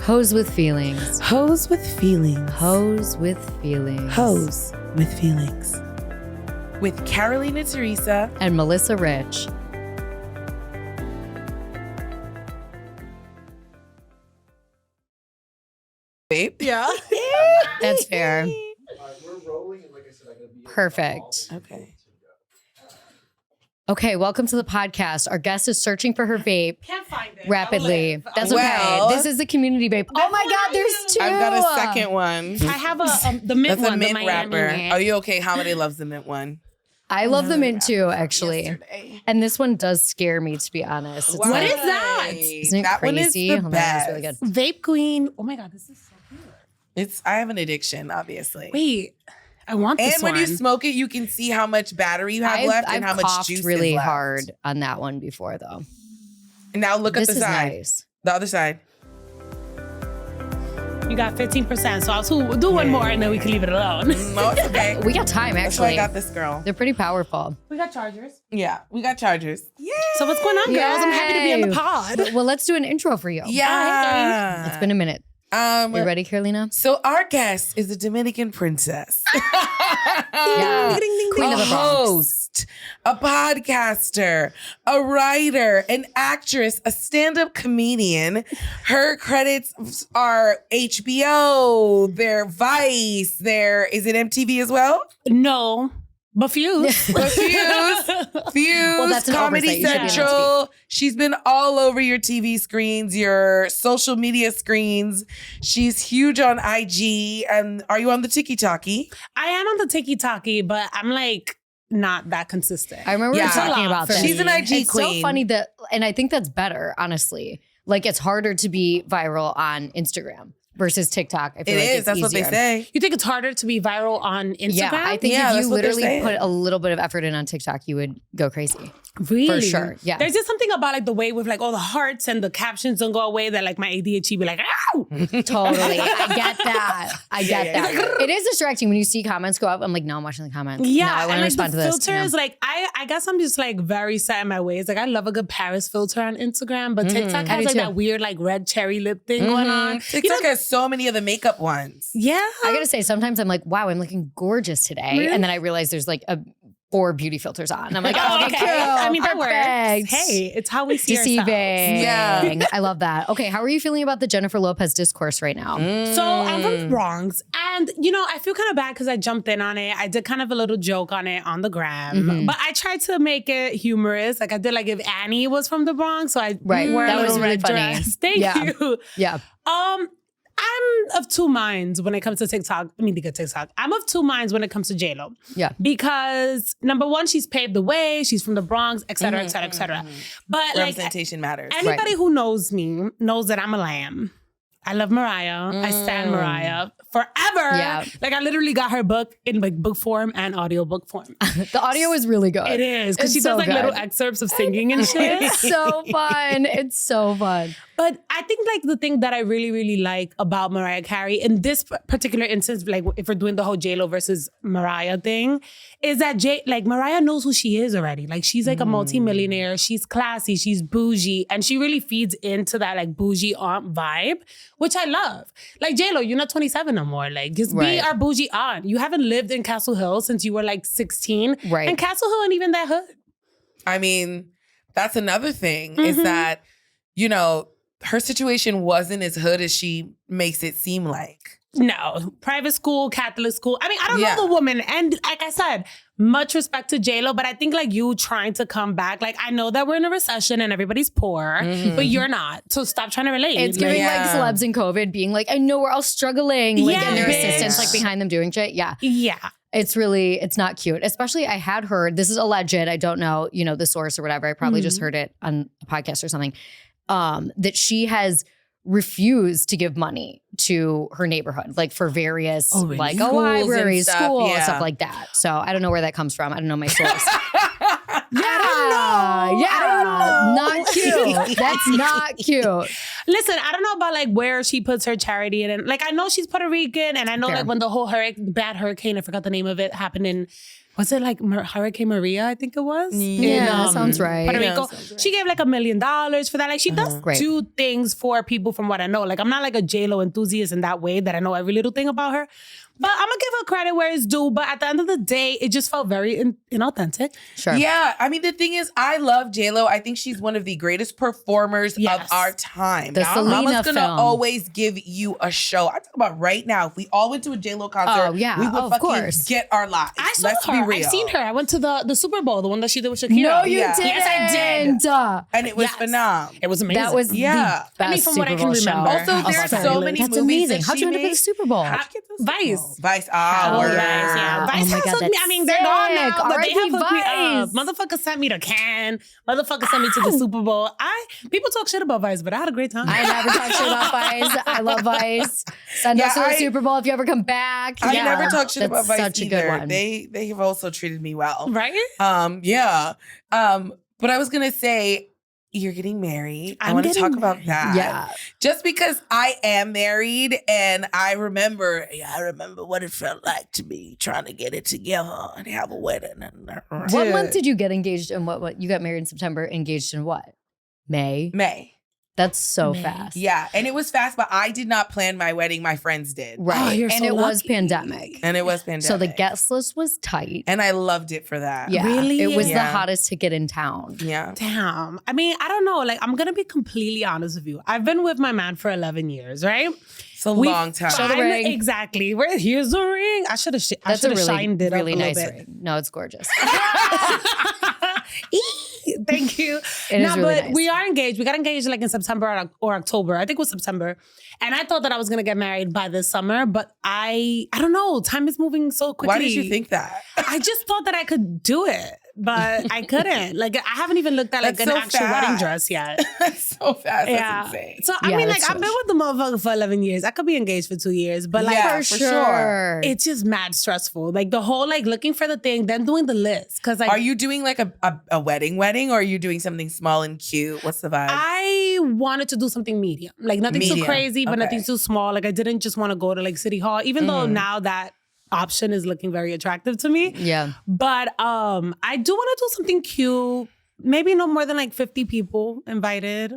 Hose with feelings. Hose with feelings. Hose with feelings. Hose with feelings. With Carolina Teresa and Melissa Rich. Babe. Yeah. That's fair. We're rolling, and like I said, I gotta be Perfect. Okay. Okay, welcome to the podcast. Our guest is searching for her vape Can't find it. rapidly. That's Well, okay. This is the community vape. Oh my God, there's two. I've got a second one. I have the mint That's one. a mint the Miami wrapper. one. Are you okay? Holiday loves the mint one. I love the mint too, actually. Yesterday. And this one does scare me, to be honest. It's What like, is that? Isn't it That one is crazy? the Hold on, best. that's really good. Vape Queen. Oh my God, this is so good. I have an addiction, obviously. Wait, I want this And when one. you smoke it, you can see how much battery you have left and how much coughed juice really is left. hard on that one before, though. And now look at This the is side. nice. The other side. You got 15%, so I'll do one more and then we can leave it alone. No, it's okay. We got time, That's why I actually. got this girl. They're pretty powerful. We got chargers. Yeah, we got chargers. Yeah. So what's going on, girls? I'm happy to be on the Yay. pod. Well, let's do an intro for you. Yeah. It's been a minute. You ready, Carolina? So our guest is a Dominican princess. Yeah. Queen of the a Bronx. host, a podcaster, a writer, an actress, a stand-up comedian. Her credits are HBO, their Vice, is it MTV as well? No, but Fuse. But Fuse, that's an oversight. Comedy You should be on Central. She's been all over your TV screens, your social media screens. She's huge on IG. And are you on the TikTok-y? I am on the TikTok-y, but I'm like not that consistent. I remember we Yeah. were talking It's a lot about for this. me. She's an IG It's queen. so funny that, and I think that's better, honestly. Like, it's harder to be viral on Instagram versus TikTok. I feel It like is. it's That's what they easier. say. You think it's harder to be viral on Instagram? Yeah, I think Yeah, if that's you what they're literally saying. put a little bit of effort in on TikTok, you would go crazy. Really? For sure, yeah. There's just something about like the way with like all the hearts and the captions don't go away that like my ADHD be like, ow! Totally. I get that. I get that. It is distracting when you see comments go up. I'm like, no, I'm watching the comments. Yeah, No, I want and to like respond the to this. filters, like I guess I'm just like very set in my ways. Like I love a good Paris filter on Instagram, but TikTok I has do like too. that weird like red cherry lip thing going on. TikTok has so many of the makeup ones. Yeah. I gotta say, sometimes I'm like, wow, I'm looking gorgeous today. Really? And then I realize there's like 4 beauty filters on. I'm like, Oh, oh, okay. cute. I mean, that Perfect. works. Hey, it's how we see Deceiving. ourselves. Yeah. I love that. Okay, how are you feeling about the Jennifer Lopez discourse right now? So I'm from the Bronx, and you know I feel kind of bad because I jumped in on it. I did kind of a little joke on it on the gram, but I tried to make it humorous. Like I did, like if Annie was from the Bronx, so I Right. wore That a was little really red funny. dress. Thank Yeah. you. Yeah. I'm of two minds when it comes to TikTok. I mean, to get TikTok. I'm of two minds when it comes to J-Lo. Yeah. Because number one, she's paved the way. She's from the Bronx, et cetera, et cetera, et cetera. But like Representation matters. anybody who knows me knows that I'm a lamb. I love Mariah. I stand Mariah forever. Yeah. Like I literally got her book in like book form and audiobook form. The audio is really good. It is because It's she so does like good. little excerpts of singing and shit. It's so fun. It's so fun. But I think like the thing that I really, really like about Mariah Carey in this particular instance, like if we're doing the whole J-Lo versus Mariah thing, is that Mariah knows who she is already. Like she's like a multimillionaire. She's classy. She's bougie. And she really feeds into that like bougie aunt vibe, which I love. Like J-Lo, you're not 27 no more. Like just be Right. our bougie aunt. You haven't lived in Castle Hill since you were like 16. Right. And Castle Hill ain't even that hood. I mean, that's another thing is that, you know, her situation wasn't as hood as she makes it seem like. No, private school, Catholic school. I mean, I don't Yeah. know the woman. And like I said, much respect to J-Lo, but I think like you trying to come back, like I know that we're in a recession and everybody's poor, but you're not. So stop trying to relate. It's Like, giving Yeah. like celebs in COVID being like, I know we're all struggling. Like, Yeah, and their bitch. assistants like behind them doing shit. Yeah. yeah. It's not cute. Especially I had heard, this is alleged, I don't know, the source or whatever. I probably just heard it on a podcast or something, that she has refused to give money to her neighborhood, like for various, Oh, really? like a Schools library, and stuff, school, yeah. stuff like that. So I don't know where that comes from. I don't know my source. know. Yeah. Not cute. That's not cute. Listen, I don't know about like where she puts her charity in. And like I know she's Puerto Rican, and I know Fair. like when the whole bad hurricane, I forgot the name of it, happened in was it like Hurricane Maria, I think it was? Yeah, In, that sounds right. Puerto Yeah, Rico. sounds right. She gave like $1 million for that. Like she does Great. do things for people from what I know. Like I'm not like a J-Lo enthusiast in that way that I know every little thing about her. But I'm gonna give her credit where it's due. But at the end of the day, it just felt very inauthentic. Sure. Yeah, I mean, the thing is, I love J-Lo. I think she's one of the greatest performers Yes. of our time. The Selena Mama's gonna film. always give you a show. I'm talking about right now. If we all went to a J-Lo concert, Oh, yeah. we would Of fucking course. get our lives. I saw Let's her. be real. I've seen her. I went to the Super Bowl, the one that she did with Shakira. No, you Yeah. didn't. Yes, I did. And it was Yes. phenomenal. It was amazing. That was Yeah. the I mean, best from what I Super can Bowl show. remember. Also, Of there's course. so many That's movies amazing. that How'd she you end up at made. the Super Bowl? Vice. Vice. Hell Word. yeah. Vice Oh my has God, hooked me. that's I mean, they're gone now, sick. but they R.I.P. have hooked me up. Vice. Motherfucker sent me to Cannes. Motherfucker sent me to the Super Bowl. People talk shit about Vice, but I had a great time. I never talk shit about Vice. I love Vice. Send us to the Super Bowl if you ever come back. I Yeah, never talk shit that's about Vice such a either. good one. They have also treated me well. Right? Yeah. But I was gonna say, you're getting married. I I'm want to getting talk about married. that. Yeah. Just because I am married and I remember what it felt like to be trying to get it together and have a wedding. What Dude. month did you get engaged in? What you got married in September? Engaged in what? May. May. That's so May. fast. Yeah. And it was fast, but I did not plan my wedding. My friends did. Right. Oh, you're and so it was lucky. pandemic. And it was pandemic. So the guest list was tight. And I loved it for that. Yeah. Really? It was Yeah. the hottest ticket in town. Yeah. Damn. I mean, I don't know. Like, I'm going to be completely honest with you. I've been with my man for 11 years, right? It's a long time. Show the ring. Exactly. Here's the ring. I should have That's a shined it really up a nice little bit. ring. No, it's gorgeous. Thank you. It is really but nice. we are engaged. We got engaged like in September or October. I think it was September. And I thought that I was gonna get married by this summer, but I don't know. Time is moving so quickly. Why did you think that? I just thought that I could do it, but I couldn't. Like I haven't even looked at like That's an so actual wedding fast. dress yet. So fast. Yeah. That's insane. So I Yeah, mean, like that's I've been with the motherfucker for 11 years. I could be engaged for 2 years, but like Yeah, for for sure. sure. it's just mad stressful. Like the whole like looking for the thing, then doing the list. Cause like Are you doing like a wedding, or are you doing something small and cute? What's the vibe? I wanted to do something medium, like nothing too Medium. crazy, but Okay. nothing too small. Like I didn't just want to go to like City Hall, even though now that option is looking very attractive to me. Yeah. But I do want to do something cute. Maybe no more than like 50 people invited.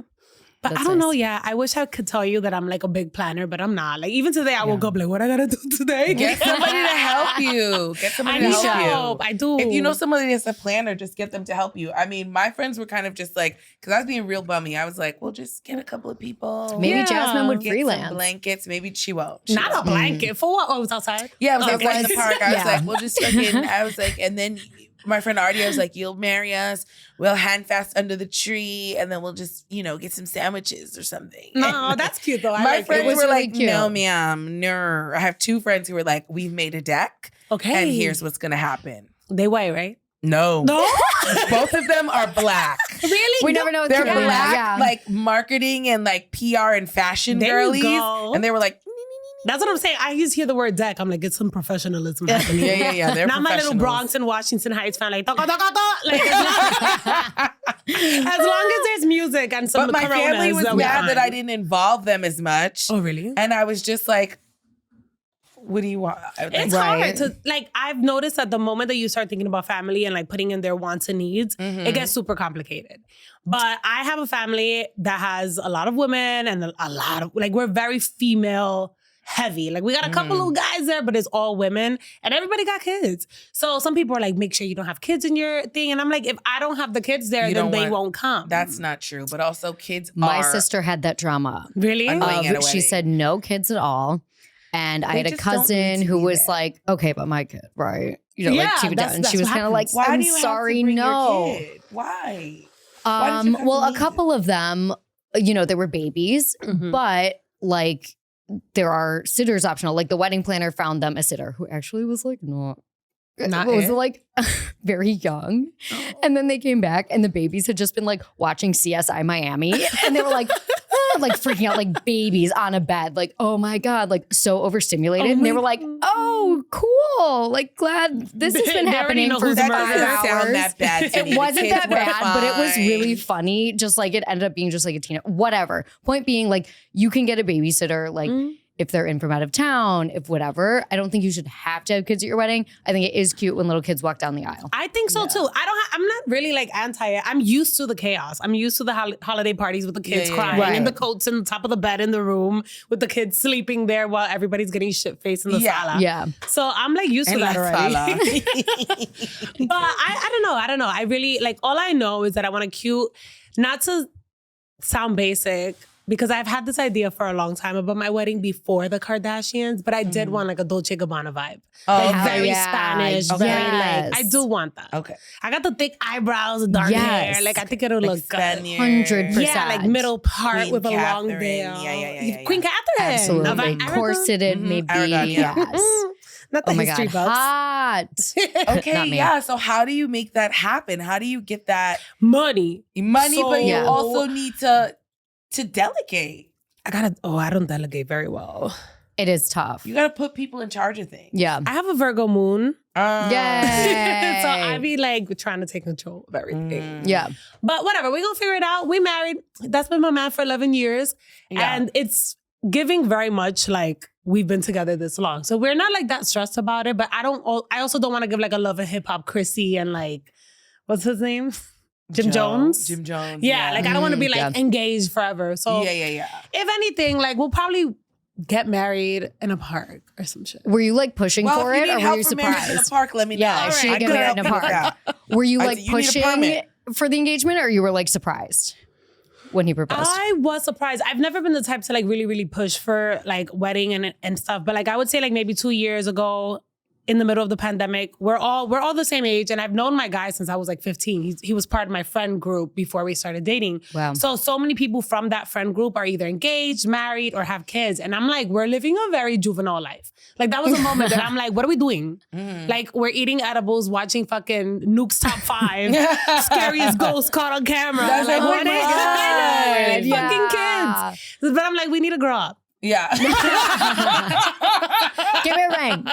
But That's I don't know. nice. Yeah, I wish I could tell you that I'm like a big planner, but I'm not. Like even today, I woke up like, what I gotta do today? Get somebody to help you. Get somebody I to need help you. help. I do. If you know somebody that's a planner, just get them to help you. I mean, my friends were kind of just like, because I was being real bummy. I was like, well, just get a couple of people. Maybe Yeah. Jasmine would Get freelance. some blankets. Maybe she won't. She not a won't. blanket for what? Oh, it was outside. Yeah, I was Okay. outside in the park. I was Yeah. like, we'll just fucking, I was like, and then my friend Artie, I was like, you'll marry us. We'll hand fast under the tree. And then we'll just, get some sandwiches or something. No, that's cute though. I My like friends It was were really like, cute. no, ma'am, no. I have two friends who were like, we've made a deck. Okay. And here's what's going to happen. They white, right? No. No. Both of them are black. Really? We never know what's They're going on. black, Yeah. like marketing and like PR and fashion There you girlies. go. And they were like, That's what I'm saying. I used to hear the word deck. I'm like, get some professionalism happening. yeah. They're Not my little professionals. Bronx and Washington Heights fan, like, "Toco, toco, to." Like as long as there's music and some But my Coronas, family was they'll be mad that I fine. didn't involve them as much. Oh, really? And I was just like, what do you want? It's Right. hard to, like, I've noticed that the moment that you start thinking about family and like putting in their wants and needs, it gets super complicated. But I have a family that has a lot of women and a lot of, like, we're very female heavy. Like, we got a couple little guys there, but it's all women and everybody got kids. So some people are like, make sure you don't have kids in your thing. And I'm like, if I don't have the kids there, You then don't they want- won't come. That's not true. But also kids My are. sister had that drama. really? Annoying. at a She wedding. said no kids at all. And I They had a just don't need cousin to who be was there. like, okay, but my kid, right? Yeah, like keep it down. that's- And she that's was what kind of like, happens. Why I'm do you sorry, have to bring no. your kid? Why? Why did you have Well, to a leave? couple of them, they were babies, Mhm. but like there are sitters optional. Like the wedding planner found them a sitter who actually was like not was it? like very young. And then they came back and the babies had just been like watching CSI Miami and they were like like freaking out like babies on a bed. Like, oh my God, like so overstimulated. Oh and they my were like, God. oh, cool. Like glad this has been They already happening know for who's 5 That murdered. doesn't sound hours. that bad. to me. It The wasn't kids that were bad, but it was fine. really funny. Just like it ended up being just like a teen, whatever. Point being, like you can get a babysitter. Like if they're in from out of town, if whatever. I don't think you should have to have kids at your wedding. I think it is cute when little kids walk down the aisle. I think so too. I'm not really like anti it. I'm used to the chaos. I'm used to the holiday parties with the kids crying Right. and the coats in the top of the bed in the room with the kids sleeping there while everybody's getting shit faced in the sala. Yeah. So I'm like used to In that la already. sala. But I don't know. I really like, all I know is that I want a cute, not to sound basic, because I've had this idea for a long time about my wedding before the Kardashians, but I did want like a Dolce & Gabbana vibe. Like okay. very Yeah. Spanish, Okay. very Yes. like, I do want that. Okay. I got the thick eyebrows, the dark Yes. hair. Like, I think it'll Like look good. Spaniard. 100%. Yeah, like middle part Queen with a long Catherine. veil. Yeah. Queen Catherine. Absolutely. Of Aragon. Corseted, maybe. Aragon, yeah. Yes. Not the Oh my history God. buffs. Hot. Okay, Not me. yeah. So how do you make that happen? How do you get that Money. money, So- but you Yeah. also need to delegate. I don't delegate very well. It is tough. You got to put people in charge of things. Yeah. I have a Virgo moon. Yay. So I be like trying to take control of everything. Yeah. But whatever, we're gonna figure it out. We married. That's been my man for 11 years. Yeah. And it's giving very much like we've been together this long. So we're not like that stressed about it. But I also don't want to give like a love and hip hop Chrissy and like, what's his name? Jim Jones? Jim Jones. Yeah, like I don't want to be like Yeah. engaged forever. So yeah. if anything, like we'll probably get married in a park or some shit. Were you like pushing Well, for if it you or need were help you for marriage in the surprised? park, let me know. Yeah, she I get could married help in a you with park. that. Were you I like said, you need a pushing permit. for the engagement or you were like surprised when he proposed? I was surprised. I've never been the type to like really, really push for like wedding and stuff. But like I would say like maybe 2 years ago, in the middle of the pandemic, we're all the same age, and I've known my guy since I was like 15. He was part of my friend group before we started dating. Wow. So many people from that friend group are either engaged, married, or have kids, and I'm like, we're living a very juvenile life. Like that was a moment that I'm like, what are we doing? Like we're eating edibles, watching fucking Nuke's Top 5, scariest ghost caught on camera. That's like, like, what oh my is God. going on? Fucking kids. But I'm like, we need to grow up. Yeah. Give me a ring.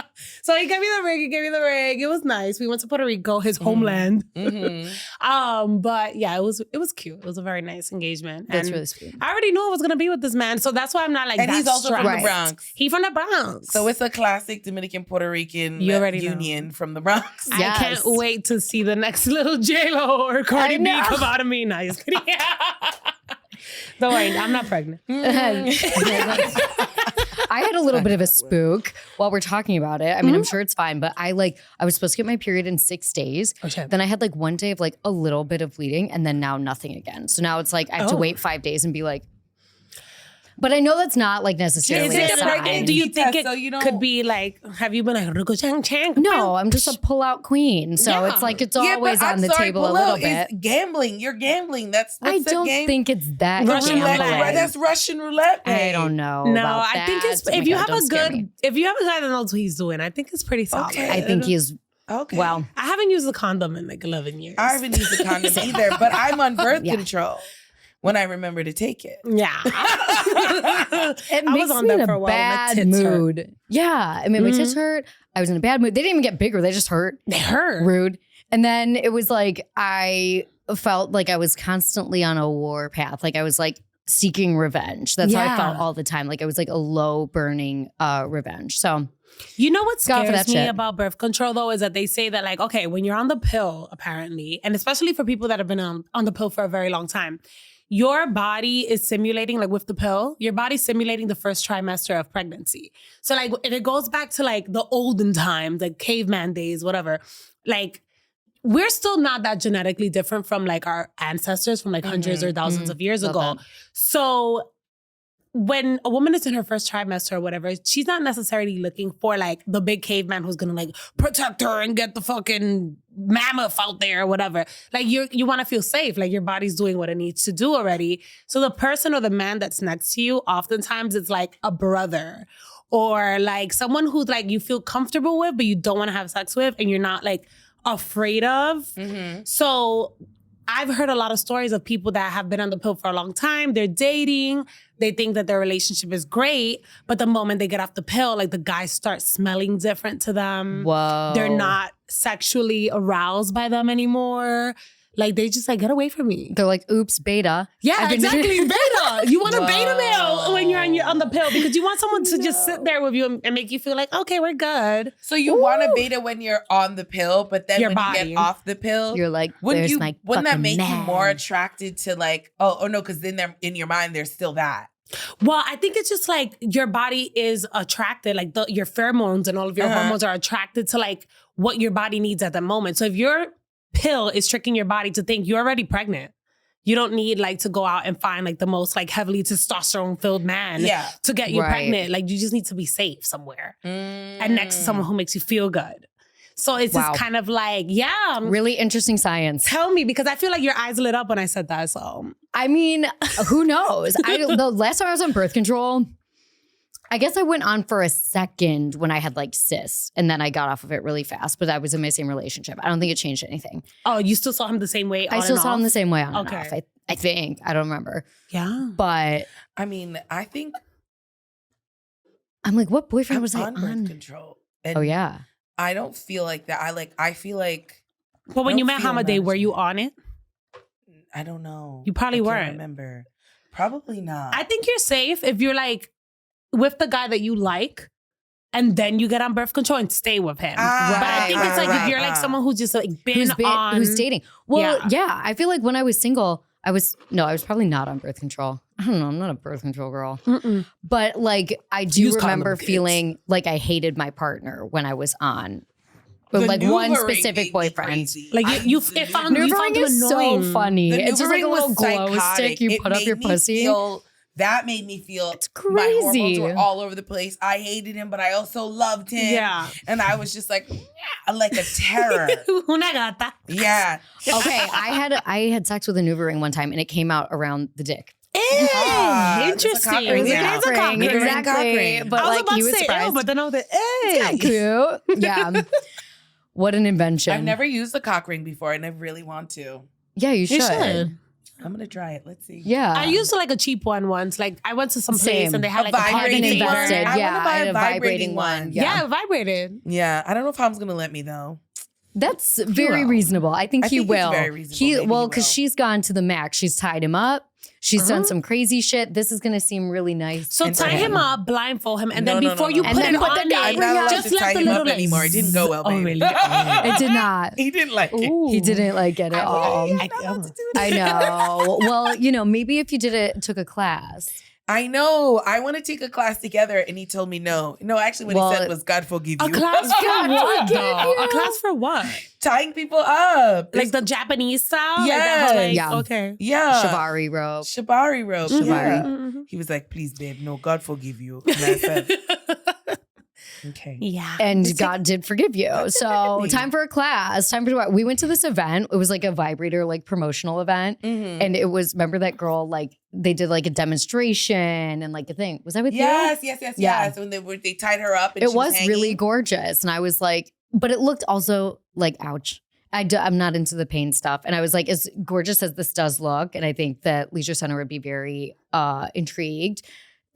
So he gave me the ring. It was nice. We went to Puerto Rico, his homeland. But yeah, it was cute. It was a very nice engagement. That's And really sweet. I already knew I was gonna be with this man, so that's why I'm not like And that he's also from stressed. the Bronx. He from the Bronx. So it's a classic Dominican Puerto Rican You already know. union from the Bronx. I Yes. can't wait to see the next little J-Lo or Cardi B know. come out of me. No, just kidding. Don't worry, I'm not pregnant. I had a little bit of a spook while we're talking about it. I mean, I'm sure it's fine, but I was supposed to get my period in 6 days. Oh, shit. Then I had like one day of like a little bit of bleeding and then now nothing again. So now it's like I have to Oh. wait 5 days and be like, but I know that's not like necessarily Is a it a sign. pregnant- Do you think test, it so you don't- could be like, have you been like, chang chang? No, I'm just a pull-out queen. So Yeah. it's like it's Yeah, always but on I'm the sorry, table a pull little out bit. is gambling. You're gambling. That's I what's the don't game? think it's that Russian roulette, gambling. Right, that's Russian roulette. I babe. don't know. No, about I think that. it's Oh my if you God, have don't a scare good me. if you have a guy that knows what he's doing, I think it's pretty solid. Okay. I think he's Okay. well. I haven't used a condom in like 11 years. I haven't used a condom either, but I'm on birth Yeah. control when I remember to take it. Yeah. It I makes was on me that in for a a while. My bad tits hurt. mood. Yeah, I mean, my tits hurt. I was in a bad mood. They didn't even get bigger; they just hurt. They hurt. Rude. And then it was like I felt like I was constantly on a war path. Like I was like seeking revenge. That's how I Yeah. felt all the time. Like it was like a low burning revenge. So You know what God for scares that me shit. about birth control though is that they say that like, okay, when you're on the pill, apparently, and especially for people that have been on the pill for a very long time, your body is simulating, like with the pill, your body's simulating the first trimester of pregnancy. So like, if it goes back to like the olden times, like caveman days, whatever, like we're still not that genetically different from like our ancestors from like hundreds or thousands of years Love ago. that. So when a woman is in her first trimester or whatever, she's not necessarily looking for like the big caveman who's gonna like protect her and get the fucking mammoth out there or whatever. Like you want to feel safe, like your body's doing what it needs to do already. So the person or the man that's next to you, oftentimes it's like a brother or like someone who's like you feel comfortable with, but you don't want to have sex with, and you're not like afraid of. So I've heard a lot of stories of people that have been on the pill for a long time. They're dating. They think that their relationship is great. But the moment they get off the pill, like the guys start smelling different to them. whoa, They're not sexually aroused by them anymore. Like they just like, get away from me. They're like, oops, beta. Yeah, I've been- exactly. Beta. You want a Whoa. beta male when you're on the pill because you want someone to just sit there with you and make you feel like, okay, we're good. So you want a beta when you're on the pill, but then Your when you body. get off the pill, You're like, wouldn't there's my that fucking make you man. more attracted to like, oh no, because then they're in your mind, there's still that. Well, I think it's just like your body is attracted, like your pheromones and all of your hormones are attracted to like what your body needs at the moment. So if your pill is tricking your body to think you're already pregnant, you don't need like to go out and find like the most like heavily testosterone filled man to get you Right. pregnant. Like you just need to be safe somewhere and next to someone who makes you feel good. So it's Wow. just kind of like, yeah, Really interesting science. tell me because I feel like your eyes lit up when I said that. So I mean, who knows? The last time I was on birth control, I guess I went on for a second when I had like cysts, and then I got off of it really fast. But I was in my same relationship. I don't think it changed anything. oh, you still saw him the same way. I on still and saw him off? the same way on Okay. and off. I think I don't remember, Yeah. but I mean, I think I'm like, what boyfriend I'm was I on birth on? control. And Oh yeah, I don't feel like that. I feel like But when I you don't met feel Hamadeh, were you management. on it? I don't know. You probably I can't weren't. remember. Probably not. I think you're safe if you're like with the guy that you like and then you get on birth control and stay with him. Ah, but I think it's like if you're like someone who's just like who's dating? Well, Yeah. yeah. I feel like when I was single, I was probably not on birth control. I don't know. I'm not a birth control girl. Mm-mm. But like, I do Use remember condom, kids. feeling like I hated my partner when I was on, The but like one Nuvaring specific made me boyfriend. crazy. Like I you used to found do- you Nuvaring found him is so annoying. funny. The It's just like a Nuvaring little was glow psychotic. stick you It put up made your me pussy. That made me feel It's my hormones crazy. were all over the place. I hated him, but I also loved him. Yeah. And I was just like, yeah, like a terror. Una gata. Yeah. Okay, I had sex with a Nuvaring one time, and it came out around the dick. Ah, it's a Interesting. cock ring. It Yeah. is a cock ring. Exactly. Cock ring. But I was like about he to was say surprised. ew, but then I was like, hey. Cute. Yeah. What an invention. I've never used a cock ring before, and I really want to. Yeah, you You should. should. I'm gonna try it. Let's see. Yeah. I used like a cheap one once. Like I went to some place Same. and they had like a vibrating Haven't vibrating one. invested. I Yeah, wanna buy I had a a vibrating vibrating one. one. Yeah, it vibrated. Yeah. I don't know if Tom's gonna let me though. That's very will. reasonable. I think I he think it's will. very reasonable. Maybe he Because will. she's gone to the max. She's tied him up. She's done some crazy shit. This is gonna seem really nice. So And tie for him him. up, blindfold him, and No, then no, before no, you no. put And then it put on the there, cock I'm not allowed just to tie let the him up little anymore. It didn't go well, Oh, babe. really? It did not. He didn't like it. Ooh. He didn't like it at all. I know. Well, maybe if you took a class. I know. I want to take a class together, and he told me no. No, actually, what Well, he said was, "God forgive A you." class for God what? forgive though? you. A class for what? Tying people up. Like the Japanese style? Like Yes. that, like, Yeah. Okay. yeah, Shibari rope. Shibari rope. Shibari. Yeah. Mhm. He was like, "Please, babe, no, God forgive you." And I said, "Okay." Yeah. And God did forgive you. So me. time for a class. Time for we went to this event. It was like a vibrator, like promotional event. Mhm. And it was, remember that girl, like they did like a demonstration and like a thing. Was that with you? Yes. Yeah. Yes. When they tied her up, and It she was really hanging. gorgeous. And I was like, but it looked also like, ouch. I'm not into the pain stuff. And I was like, as gorgeous as this does look, and I think that Leisure Center would be very intrigued,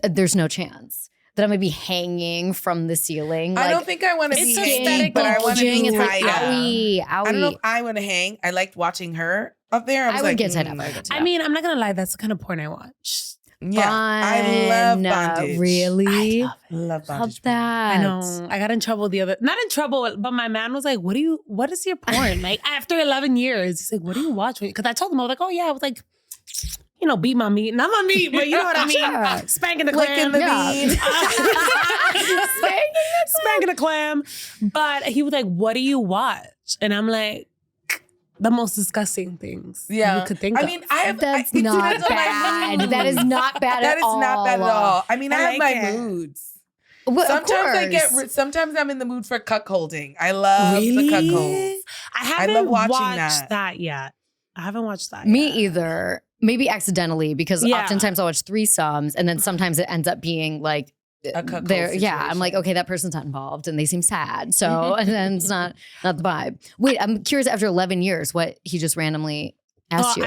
there's no chance that I'm going to be hanging from the ceiling. I like, don't think I want to be It's hanging, aesthetic, but I want to bulging. be It's like, tied up. owie, owie. I don't know if I want to hang. I liked watching her up there. I was would like, get tied up. I would get tied I up. mean, I'm not gonna lie, that's the kind of porn I watch. Yeah, I love Fun. bondage. Really? I love Love Love bondage. that. I know. I got in trouble not in trouble, but my man was like, what is your porn? Like after 11 years, he's like, what do you watch? Because I told him, I was like, oh yeah, I was like, beat my meat. Not my meat, but you know what I mean? Sure. Spanking the Licking clam. the Yeah. bean. Spanking the clam. But he was like, what do you watch? And I'm like, the most disgusting things Yeah, you could think I of. mean, I have. That's it not depends on my bad. mood. That is not bad That at is all. not bad at all. I mean, I, I have like my it. moods. Well, of Sometimes I get. course. Sometimes I'm in the mood for cuckolding. I love Really? the cuckold. I haven't love watching watched that. yet. I haven't watched that Me yet. either. Maybe accidentally, because Yeah. oftentimes I'll watch threesomes and then sometimes it ends up being like A cuckold there. Yeah, I'm like, situation. okay, that person's not involved and they seem sad. So and then it's not the vibe. Wait, I'm curious. After 11 years, what he just randomly asked you?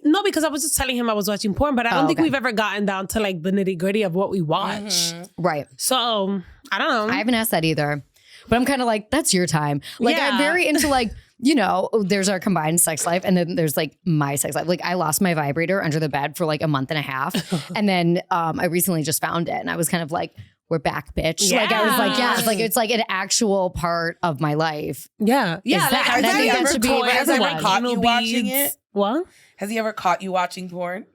No, because I was just telling him I was watching porn, but I don't think okay. we've ever gotten down to like the nitty gritty of what we watch. Mhm. Right. So I don't know. I haven't asked that either. But I'm kind of like, that's your time. Like, I'm Yeah. very into like you know, there's our combined sex life and then there's like my sex life. Like I lost my vibrator under the bed for like a month and a half. And then I recently just found it and I was kind of like, we're back, bitch. Like I was like, yeah, it's like an actual part of my life. Yeah. Yeah. Is that- I that think needs that's to be toy for Has he ever everyone. caught you Anal watching beads. it? What? Has he ever caught you watching porn?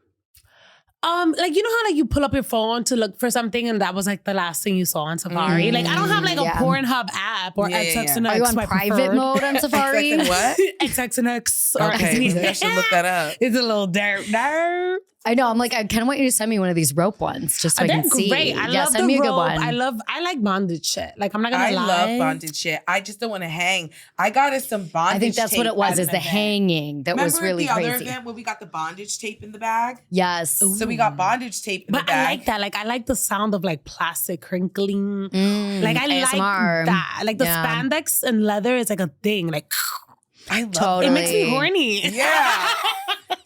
Like you know how like you pull up your phone to look for something and that was like the last thing you saw on Safari. Like I don't have like a yeah. Pornhub app or Yeah, yeah, XX yeah. and Are X. you on my private preferred. mode on Safari? XX and what? XX and X. Or Okay, maybe I should look that up. It's a little derp. I know. I'm like, I kind of want you to send me one of these rope ones just so I They're can see. great. I love send the me a good rope. one. I like bondage shit. Like I'm not gonna I lie. love bondage shit. I just don't want to hang. I got us some bondage. I think that's what tape it was, at is an the event. hanging that was Remember really the other crazy. event where we got the bondage tape in the bag? Yes. So we got bondage tape in the But bag. I like that. Like I like the sound of like plastic crinkling. Mm, Like I ASMR. like that. Like the Yeah. spandex and leather is like a thing. Like I love Totally. it makes me horny. Yeah.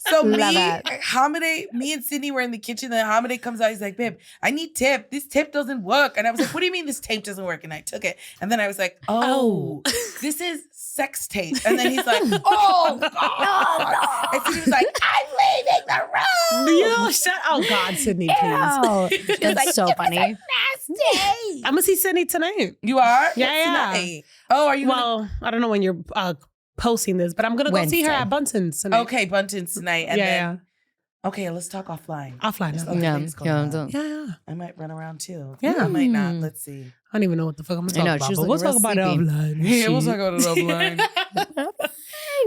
So Love me, it. Hamide, me and Sydney were in the kitchen. And Hamide comes out. He's like, "Babe, I need tip. This tip doesn't work." And I was like, "What do you mean this tape doesn't work?" And I took it. And then I was like, "Oh, this is sex tape." And then he's like, "Oh God!" And Sydney was like, "I'm leaving the room." Yo, shut. Oh God, Sydney, please. Ew. That's so funny. Nasty. I'm gonna see Sydney tonight. You are? Yeah, What's yeah. tonight? Oh, are you? Well, I don't know when you're posting this, but I'm gonna go see her Wednesday. at Bunton's tonight. Okay, Bunton's tonight. And Yeah, then, okay, let's talk offline. Offline. There's Yeah. other Yeah, things going yeah, on. don't- Yeah. I might run around too. Yeah. I might not. Mm. Let's see. I don't even know what the fuck I'm I talking know, about. she was But we'll looking talk real about it sleepy. offline. about it offline.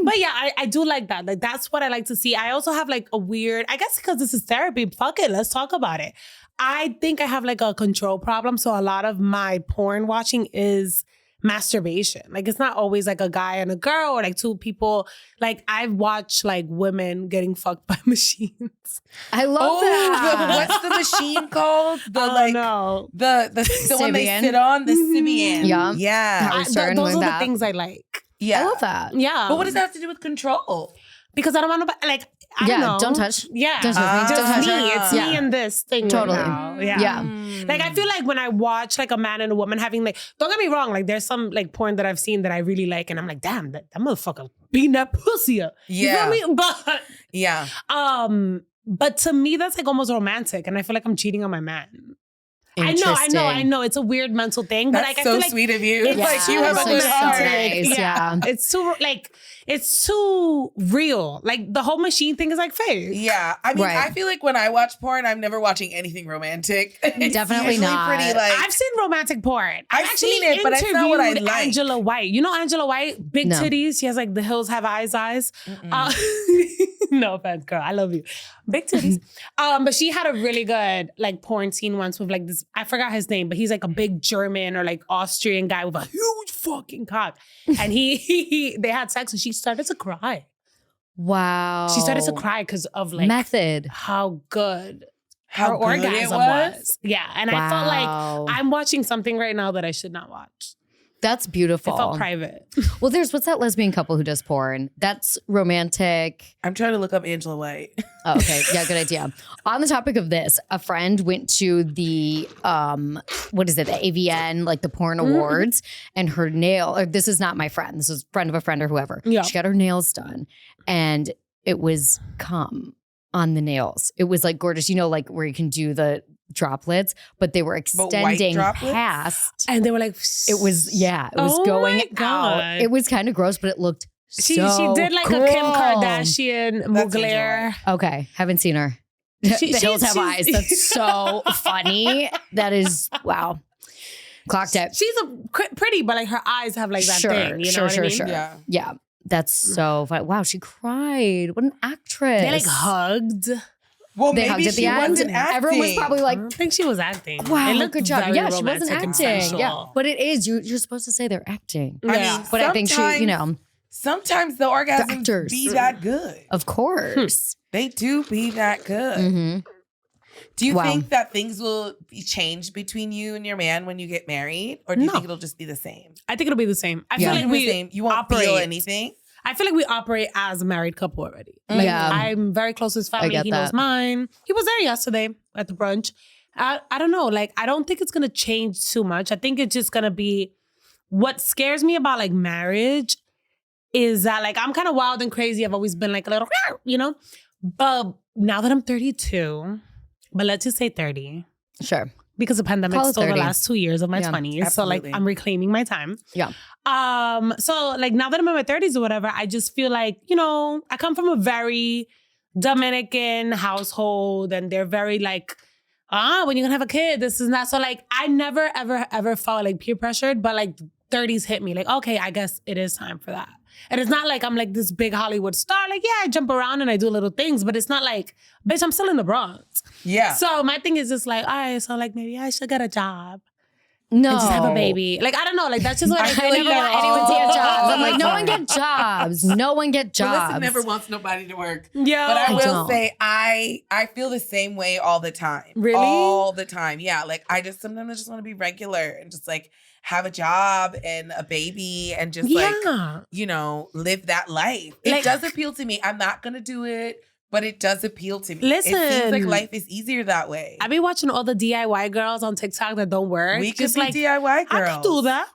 But yeah, I do like that. Like that's what I like to see. I also have like a weird, I guess because this is therapy, fuck it, let's talk about it. I think I have like a control problem. So a lot of my porn watching is masturbation. Like it's not always like a guy and a girl or like two people. Like I've watched like women getting fucked by machines. I love Oh, that. what's the machine called? The Oh, like no. the one they Sybian? sit on, the Sybian. Yeah. Yeah. How- starting Those with are that. the things I like. Yeah. I love that. Yeah. But what does that have to do with control? Because I don't want to, like, I Yeah, don't know. don't touch. Yeah. Don't touch me. Just Don't touch me. her. It's Yeah. me and this thing. Totally. Right now. Yeah. Yeah. Like I feel like when I watch like a man and a woman having like, don't get me wrong, like there's some like porn that I've seen that I really like, and I'm like, damn, that motherfucker beating that pussy up. Yeah. You feel me? But Yeah. but to me that's like almost romantic, and I feel like I'm cheating on my man. I Interesting. know. It's a weird mental thing, but That's like I so feel like sweet of you. it's Like you too have a so good heart. nice. Yeah. It's too like it's too real. Like the whole machine thing is like fake. Yeah. I mean, Right. I feel like when I watch porn, I'm never watching anything romantic. It's Definitely usually not. pretty like I've seen romantic porn. I've seen it, but that's not what I interviewed like. Angela White. You know Angela White? Big No. titties. She has like the hills have eyes. No offense, girl. I love you. Big titties. But she had a really good like porn scene once with like this, I forgot his name, but he's like a big German or like Austrian guy with a huge fucking cock. And they had sex and she started to cry. Wow. She started to cry because of like Method. how good how her good it orgasm was. Yeah. And I felt Wow. like I'm watching something right now that I should not watch. That's It beautiful. felt private. Well, what's that lesbian couple who does porn? That's romantic. I'm trying to look up Angela White. Oh, okay. Yeah, good idea. On the topic of this, a friend went to the what is it, the AVN, like the porn awards, and her this is not my friend. This is a friend of a friend or whoever. Yeah. She got her nails done and it was cum on the nails. It was like gorgeous, you know, like where you can do the droplets, but they were white extending droplets? past. And they were like, It was Oh going my out. God. It was kind of gross, but it looked She so did like cool. a Kim Kardashian That's Mugler. Okay, haven't seen her. She- the hills have she's- eyes. That's so funny. That is wow. Clocked it. She's pretty, but like her eyes have like that Sure, thing. You know sure, what sure, I mean? sure. Yeah. Yeah, that's so funny. Wow, she cried. What an actress. They like hugged. Well, They maybe hugged at the she end. wasn't acting. Everyone was probably I like, don't think she was acting. "Wow, It looked good job." very Yeah, she wasn't romantic and acting. sensual. Yeah, but it is. You're supposed to say they're acting. I Yeah. mean, But I think she, you know, sometimes the orgasms actors. be that good. of course. They do be that good. hmm Do you Wow. think that things will be changed between you and your man when you get married, or do you No. think it'll just be the same? I think it'll be the same. I Yeah. feel like It'll be we the same. You won't feel operate. anything. I feel like we operate as a married couple already. Like Yeah. I'm very close to his family. get He knows that. mine. He was there yesterday at the brunch. I don't know. Like I don't think it's gonna change too much. I think it's just gonna be what scares me about like marriage is that like I'm kind of wild and crazy. I've always been like a little, you know? But now that I'm 32, but let's just say 30. Sure. Because the pandemic Call it stole the 30. last 2 years of my 20s. So like absolutely. I'm reclaiming my time. Yeah. So like now that I'm in my 30s or whatever, I just feel like, you know, I come from a very Dominican household and they're very like, when you're gonna have a kid, this is not. So like I never ever felt like peer pressured, but like 30s hit me like, okay, I guess it is time for that. And it's not like I'm like this big Hollywood star. Like, yeah, I jump around and I do little things, but it's not like, bitch, I'm still in the Bronx. Yeah. So my thing is just like, all right, so like maybe I should get a job. No. And just have a baby. Like, I don't know. Like, that's just what I feel I like. never want anyone to get jobs. I'm like, no one get. get jobs. No one get jobs. Melissa never wants nobody to work. Yeah. But I I will don't. say I feel the same way all the time. Really? All the time. Yeah. Like sometimes I just want to be regular and just like have a job and a baby and just like, you know, live that life. It Like- does appeal to me. I'm not gonna do it, but it does appeal to me. Listen. It seems like life is easier that way. I be watching all the DIY girls on TikTok that don't work. We could just be like, DIY girls. I could do that.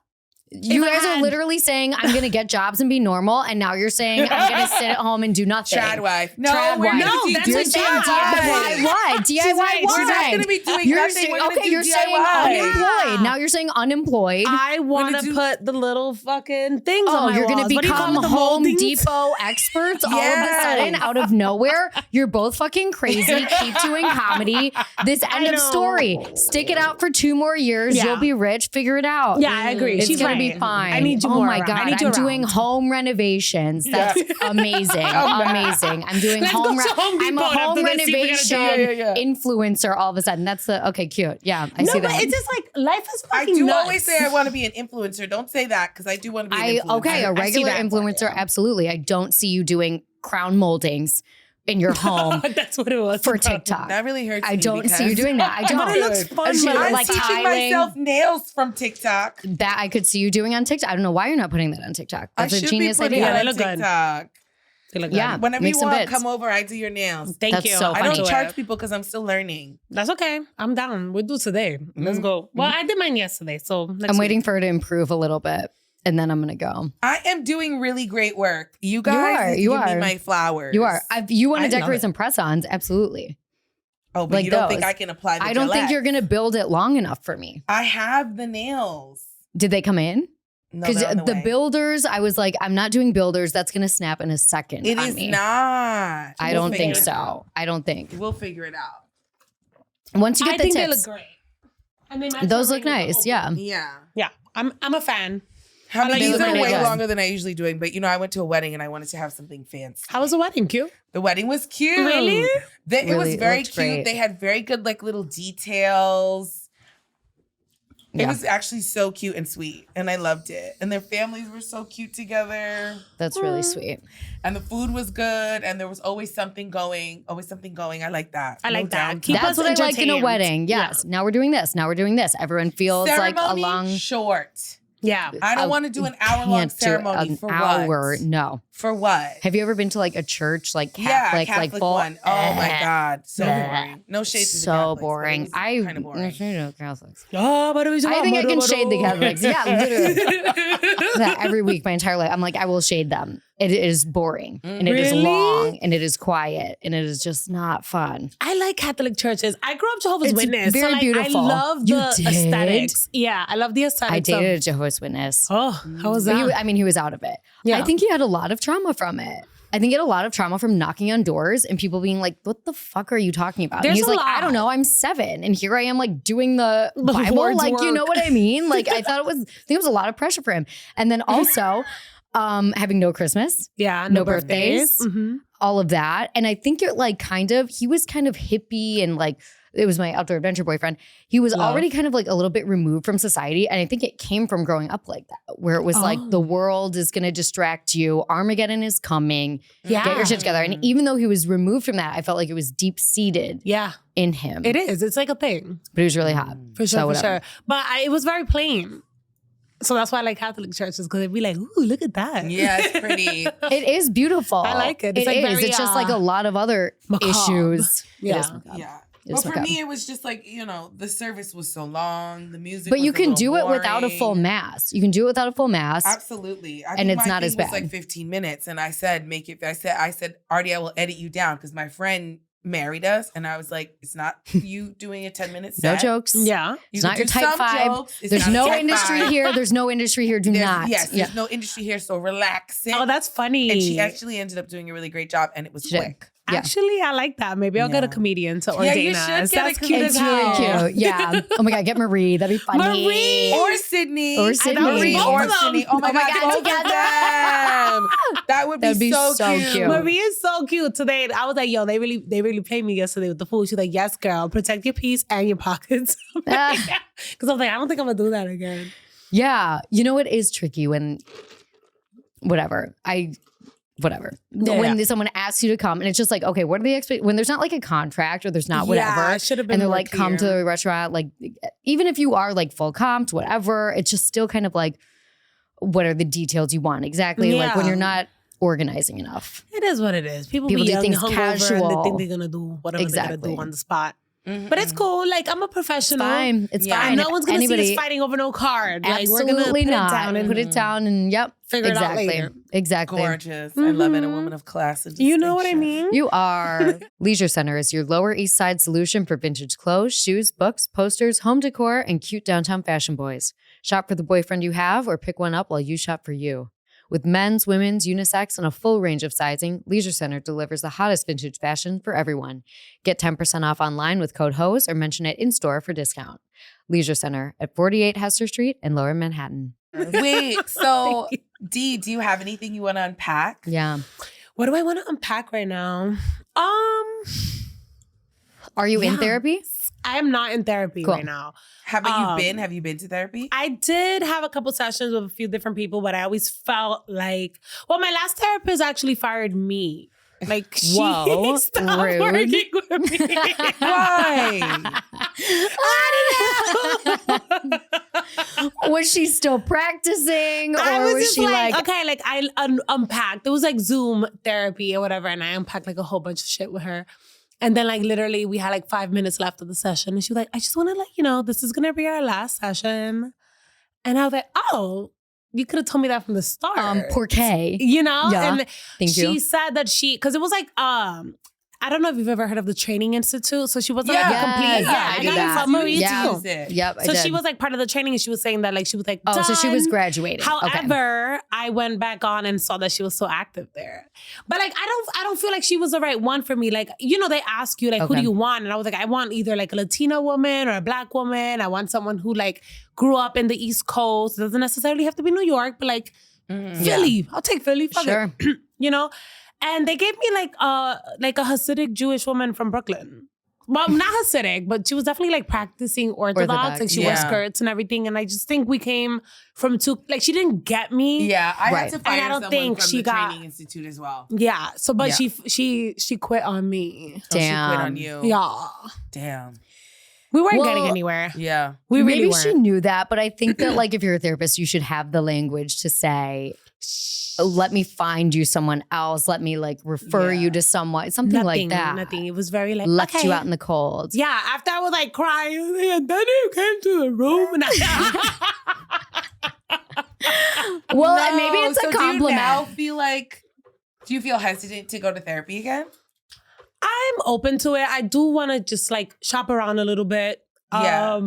You If I guys are had- literally saying I'm gonna get jobs and be normal, and now you're saying I'm gonna sit at home and do nothing. Trad wife. No, Trad we're wife. gonna do that's You're what saying DIY. DIY. Why? DIY. right. Why? We're not gonna be doing You're nothing. saying, We're gonna okay, do you're saying DIY. unemployed. Yeah. Now you're saying unemployed. I want gonna to do- put the little fucking things on Oh, my you're going walls. to What do you call become it, the Home moldings? Depot experts all of a Yes. sudden out of nowhere. You're both fucking crazy. Keep doing comedy. This end of know. story. Stick it out for 2 more years. Yeah. You'll be rich. Figure it out. Yeah, I agree. It's She's gonna right. be fine. I need you Oh more my around. god! I need you I'm doing around. home renovations. That's amazing. Amazing. I'm doing Let's home. go to Home I'm a Depot home after this, see if we gotta renovation do- Yeah. influencer. All of a sudden, that's the okay. Cute. Yeah, I No, see but that. it's just like life is I fucking do nuts. always say I want to be an influencer. Don't say that because I do want to be an influencer. Okay, a I see regular that. influencer, absolutely. I don't see you doing crown moldings in your home That's what it was. for TikTok. That really hurts I me don't see you because- doing that. I don't. But it looks fun. She- Melissa. I'm like teaching tiling. myself nails from TikTok. That I could see you doing on TikTok. I don't know why you're not putting that on TikTok. That's I a should genius be putting idea. it they on look good. TikTok. They look Yeah. good. Whenever Make you some want, bits. come over. I do your nails. Thank That's you. so I'll I funny. don't do charge it. people because I'm still learning. That's okay. I'm down. We'll do today. Let's go. Well, I did mine yesterday, so next I'm waiting week. for her to improve a little bit, and then I'm gonna go. I am doing really great work. You guys, You give me are. my flowers. You are. You want I to love decorate it. some press-ons? Absolutely. Oh, but like you don't think those. I can apply the I don't think Gillette? you're gonna build it long enough for me. I have the nails. Did they come in? No, Because they're on the way. builders, I was like, I'm not doing builders. That's gonna snap in a second. It on is me. not. I We'll don't think figure it so. out. I don't think. We'll figure it out. Once you I get the think tips, they look great. And they match those my look ring with nice. the Yeah. Yeah. Yeah, I'm a fan. How I many like these the are way way they look. longer than I usually doing, but you know, I went to a wedding and I wanted to have something fancy. How was the wedding? Cute? The wedding was cute. Really? It was Really very looked cute. great. They had very good like little details. It Yeah. was actually so cute and sweet, and I loved it. And their families were so cute together, that's really sweet. and the food was good, and there was always something going. Always something going. I like that. I like No that. downtime. Keep That's us what I like in a entertained. wedding. Yes. Now we're doing this. Now we're doing this. Everyone feels like a Ceremony long. short. Yeah. I don't want to do an hour-long Can't do ceremony an for hour. what? No. For what? Have you ever been to like a church, like Yeah, Catholic, Catholic like full? one. Oh my Eh. God, so Bleh. boring. No shade to the So Catholics, but boring. it was kind of boring. Catholics. Oh, I think I can shade the Catholics. Yeah, literally. That every week, my entire life, I'm like, I will shade them. It is boring, and it is Really? long, and it is quiet, and it is just not fun. I like Catholic churches. I grew up Jehovah's It's Witness. very so like, beautiful. I love You the did? aesthetics. Yeah, I love the aesthetics. I dated a Of, Jehovah's Witness. oh, how was But that? he was out of it. Yeah. I think he had a lot of trauma from it. I think he had a lot of trauma from knocking on doors and people being like, what the fuck are you talking about? There's and he's a like, lot. I don't know, I'm 7. And here I am like doing the The Bible. Lord's Like, you know work. what I mean? Like I think it was a lot of pressure for him. And then also having no Christmas, Yeah, no birthdays. Mhm. all of that. And I think it like he was kind of hippie and like, it was my outdoor adventure boyfriend. He was Love. already kind of like a little bit removed from society. And I think it came from growing up like that, where it was like Oh. the world is going to distract you. Armageddon is coming. Yeah. Get your shit together. And even though he was removed from that, I felt like it was deep seated Yeah, in him. it is. It's like a thing. But he was really hot. For sure, So for whatever. sure. But it was very plain. So that's why I like Catholic churches, because they'd be like, ooh, look at that. Yeah, it's pretty. It is beautiful. I like it. It's It like is. very, It's just like a lot of other macabre. issues. It Yeah. is macabre. Yeah. You Well, just for look up. me, it was just like, the service was so long, the music But was you a can little do it without a full boring. mask. You can do it without a full mask. Absolutely. I And think it's my not thing as was bad. like 15 minutes. And I said, I said, Artie, I will edit you down because my friend married us. And I was like, it's not you doing a 10-minute set. No jokes. Yeah. You It's can not your do type some 5. jokes. It's There's not no type industry 5. here. There's no industry here. Do not. Yes, Yeah. there's no industry here. So relax it. Oh, that's funny. And she actually ended up doing a really great job. And it was She did. quick. Yeah. Actually, I like that. Maybe I'll get a Yeah. comedian to Yeah, ordain you us. should get a That's cute comedian. as It's really hell. cute. Yeah. Oh my God, get Marie. That'd be funny. Marie! Or Sydney. Or Sydney. Marie Both or of them. Sydney. Oh my God, both of together. them. That would That'd be be so so cute. cute. Marie is so cute today. I was like, yo, they really played me yesterday with the food. She's like, yes, girl, protect your peace and your pockets. Because I'm like, I don't think I'm gonna do that again. Yeah. You know, it is tricky when whatever. When someone asks you to come and it's just like, okay, what are the when there's not like a contract or there's not whatever. Yeah, it should have been And they're more like, come to clear. the restaurant. Like, even if you are like full comped, whatever, it's just still kind of like, what are the details you want exactly? Like when Yeah. you're not organizing enough. It is what it is. People People be do young, things hungover, and casual. they think they're gonna do whatever they're Exactly. gonna do on the spot. Mhm. But it's cool. Like, I'm a professional. Fine. It's Yeah. fine. And no one's gonna see Anybody- us fighting over no card. Like, we're Absolutely gonna put not. it down and Put it down and yep. figure it out Exactly. later. Exactly. Gorgeous. I love it. A Mhm. woman of class and You know what I distinction. mean? You are. Leisure Center is your Lower East Side solution for vintage clothes, shoes, books, posters, home decor, and cute downtown fashion boys. Shop for the boyfriend you have or pick one up while you shop for you. With men's, women's, unisex, and a full range of sizing, Leisure Center delivers the hottest vintage fashion for everyone. Get 10% off online with code HOSE or mention it in-store for discount. Leisure Center at 48 Hester Street in Lower Manhattan. Wait, so Dee, do you have anything you want to unpack? Yeah. What do I want to unpack right now? Are you in Yeah. therapy? I am not in therapy Cool. right now. Haven't you Um, been? Have you been to therapy? I did have a couple sessions with a few different people, but I always felt like, well, my last therapist actually fired me. Like, she Whoa, stopped rude. working with me. Why? I don't know. Was she still practicing? Or I was was just she like, okay, like I unpacked. It was like Zoom therapy or whatever, and I unpacked like a whole bunch of shit with her. And then like literally we had like 5 minutes left of the session, and she was like, "I just want to let you know this is gonna be our last session." And I was like, "Oh, you could have told me that from the start." pour K? You know? Yeah. And Thank she you. said that because it was like I don't know if you've ever heard of the Training Institute. So she wasn't like Yeah. a complete. Yes, Yeah, I I do got that. it from Marie Yeah. too. Use it. Yep. I So did. she was like part of the training, and she was saying that like she was like, Oh, so she was done. graduating. Okay. However, I went back on and saw that she was so active there. But like I don't feel like she was the right one for me. Like, you know, they ask you like, who Okay. do you want? And I was like, I want either like a Latina woman or a Black woman. I want someone who like grew up in the East Coast. It doesn't necessarily have to be New York, but like Philly. I'll take Philly. Fuck Sure. it. You know? And they gave me like a Hasidic Jewish woman from Brooklyn. Well, not Hasidic, but she was definitely like practicing Orthodox. Orthodox, Like she wore yeah. skirts and everything. And I just think we came from two, like she didn't get me. Yeah, I Right. had to And fire I don't someone think from she the got- Training Institute as well. Yeah. So, but Yeah. she quit on me. So she quit Damn. on you. Yeah. Damn. We weren't Well, getting anywhere. Yeah. We really Maybe weren't. she knew that, but I think that like if you're a therapist, you should have the language to say, let me find you someone else. Let me like refer Yeah. you to someone, something like that. Nothing. It was very like, Left okay. you out in the cold. Yeah. After I was like crying, and then you came to the room. And Well, and maybe it's so a Do you compliment. now feel like? Do you feel hesitant to go to therapy again? I'm open to it. I do want to just like shop around a little bit. Yeah.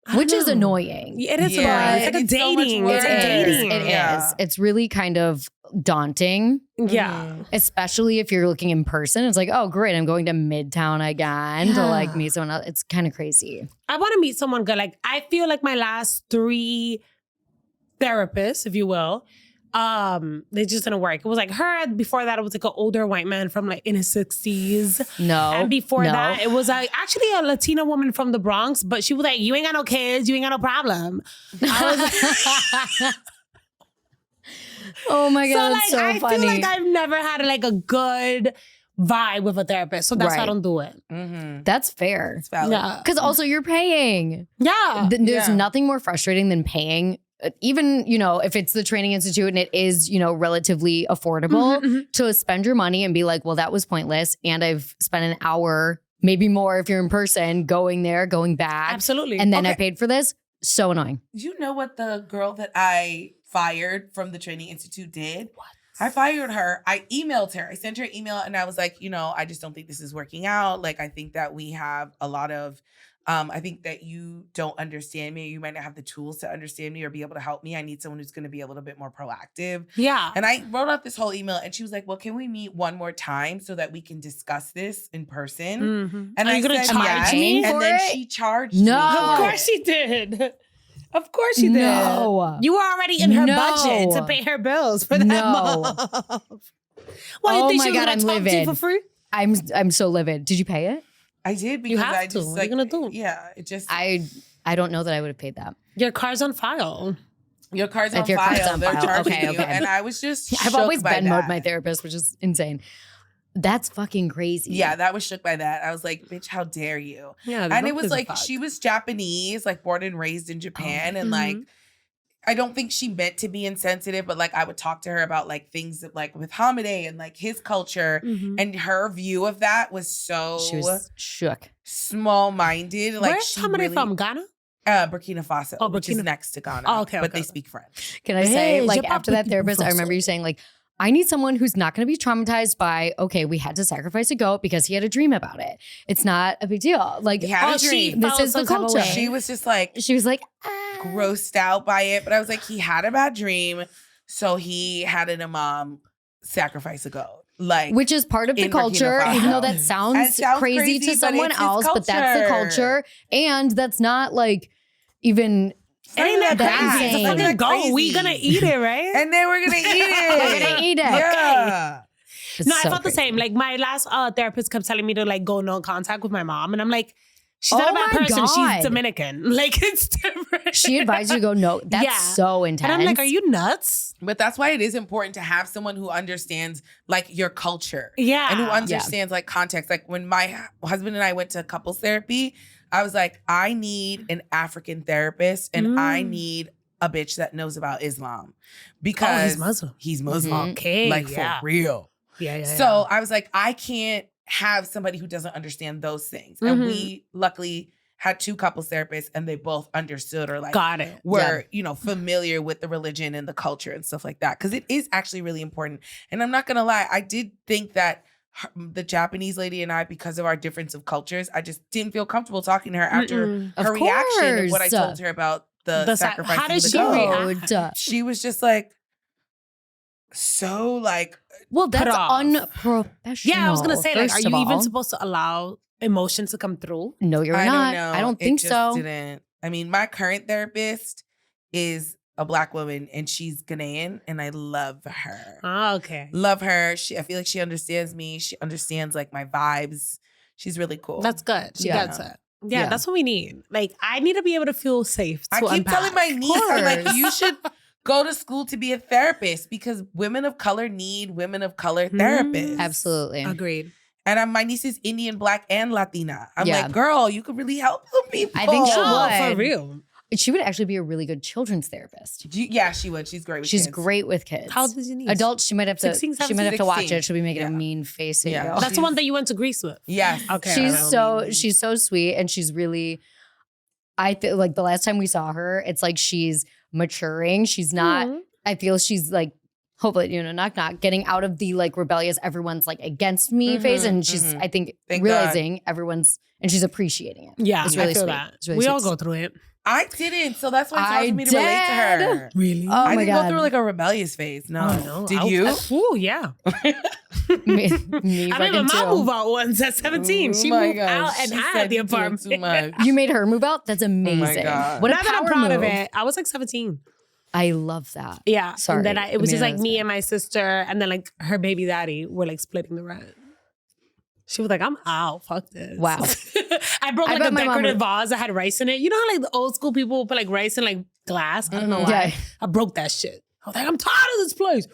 I Which don't is know. annoying. It is Yeah. annoying. It's like a It's so much dating. work. It's a It is. dating. It is. Yeah. It's really kind of daunting, Yeah. especially if you're looking in person. It's like, oh, great, I'm going to Midtown again to like Yeah. meet someone else. It's kind of crazy. I want to meet someone good. Like I feel like my last 3 therapists, if you will, they just didn't work. It was like her. Before that, it was like an older white man from like in his 60s. No. And before no. that, it was actually a Latina woman from the Bronx, but she was like, you ain't got no kids, you ain't got no problem. I was like, Oh my God, so that's so I funny. feel like I've never had like a good vibe with a therapist. So that's why I Right. don't do it. Mm-hmm. That's fair. It's valid. Yeah. Because also you're paying. Yeah. There's Yeah. nothing more frustrating than paying, even, you know, if it's the Training Institute and it is, you know, relatively affordable, Mhm, mhm. to spend your money and be like, well, that was pointless. And I've spent an hour maybe more if you're in person, going there, going back. Absolutely. And then I Okay. paid for this. So annoying. You know what the girl that I fired from the Training Institute did? What? I fired her. I emailed her. I sent her an email and I was like, I just don't think this is working out. Like, I think that we have a lot of, I think that you don't understand me. You might not have the tools to understand me or be able to help me. I need someone who's going to be a little bit more proactive. Yeah. And I wrote out this whole email and she was like, well, can we meet one more time so that we can discuss this in person? Mm-hmm. And Are I you gonna said charge yes. me And for then it? she charged No. me. Of for course it. she did. Of course she did. No. You were already in her No. budget to pay her bills for that No. month. Well, you Oh think my she was God, gonna I'm talk to you livid. for free? I'm so livid. Did you pay it? I did because You have I to. just What are you gonna do? Yeah, it just I don't know that I would have paid that. Your car's on file. your car's If on your file. card's on They're file. charging Okay, you, okay. and I was just I've shook always by Venmoed that. my therapist, which is insane. That's fucking crazy. Yeah, that was shook by that. I was like, bitch, how dare you? Yeah. And it was like she was Japanese, like born and raised in Japan, and like I don't think she meant to be insensitive, but like I would talk to her about like things that like with Hamide and like his culture, and her view of that was so She was shook. small-minded. Like Where's she somebody really, from? Ghana? Burkina Faso, Oh, which is Burkina- next to Ghana. Oh, okay, but okay, they okay. speak French. Can I say, Hey, like, j'ai pas after that pris therapist, I de remember you façon. saying, like, I need someone who's not going to be traumatized by, okay, we had to sacrifice a goat because he had a dream about it. It's not a big deal. Like, He had a she dream. this felt is the some type of culture. way. She was just like she was like, grossed out by it, but I was like, he had a bad dream, so he had an imam sacrifice a goat. Like, which is part of the in Burkina culture, Faso. even though that It sounds, sounds crazy, crazy, to but someone it's his else, but that's the culture. culture. And that's not like even It ain't that That crazy. It's a insane. fucking goat. Crazy. We gonna eat it, right? and they were gonna eat it. They're gonna eat it. Yeah. It's No, I so felt crazy. the same. Like my last therapist kept telling me to like go no contact with my mom, and I'm like, she's not Oh a bad my person. God. She's Dominican. Like it's different. She advised you to go, no, that's Yeah. so intense. And I'm like, are you nuts? But that's why it is important to have someone who understands like your culture. Yeah. And who understands like context. Like when my husband and I went to couples therapy, I was like, I need an African therapist and I need a bitch that knows about Islam. Because he's Muslim. He's Muslim. Okay, Like yeah. for real. Yeah. So I was like, I can't have somebody who doesn't understand those things. And we luckily had two couples therapists and they both understood or like got it. were, familiar with the religion and the culture and stuff like that. Because it is actually really important. And I'm not going to lie, I did think that the Japanese lady and I, because of our difference of cultures, I just didn't feel comfortable talking to her after Of her reaction of what I course. told her about the sacrifice. how did the she goat. react? She was just like, so like, well, that's off. unprofessional. Yeah, I was gonna say, like, are first of you even all. supposed to allow emotions to come through? No, you're I not. don't know. I don't It think just so. Didn't. I mean, my current therapist is a Black woman and she's Ghanaian and I love her. Oh, okay. Love her. I feel like she understands me. She understands like my vibes. She's really cool. That's good. She Yeah. gets it. Yeah, Yeah. that's what we need. Like, I need to be able to feel safe. To I keep unpack. telling my niece, I'm like, course. you should go to school to be a therapist because women of color need women of color therapists. Absolutely. Agreed. And my niece is Indian, Black, and Latina. I'm Yeah. like, girl, you could really help some people. I think she No, would. for real. She would actually be a really good children's therapist. Yeah, she would. She's great with She's kids. great with kids. How old is your niece? Adults, she might have to. 16, she might have to watch 16. it. She'll be making Yeah. a mean face at Yeah. you. That's the one that you went to Greece with. Yes. Okay. I She's know. so sweet, and she's really. I feel like the last time we saw her, it's like she's maturing. She's not. I feel she's like. Hopefully, knock knock, getting out of the like rebellious, everyone's like against me phase, and she's, I think, Thank realizing everyone's, and she's appreciating it. Yeah, It's really I feel sweet. that. It's really we sweet. all go through it. I didn't, so that's why it's hard I for me to relate to her. Really? Oh I my didn't god! go through like a rebellious phase. No. no. Did you? Oh, yeah. me I made my fucking mom too. move out once at 17. She Oh my moved gosh. out and She I said had the you doing apartment. too much. You made her move out. That's amazing. God. What a Not that I'm power proud of move. it. I was like 17. I love that. Yeah. Sorry. And then it was just like Amanda's me bad. and my sister, and then like her baby daddy were like splitting the rent. She was like, I'm out. Fuck this. Wow. I broke I like bet a my mom decorative would- vase that had rice in it. You know how like the old school people would put like rice in like glass? I don't know why. Yeah. I broke that shit. I was like, I'm tired of this place.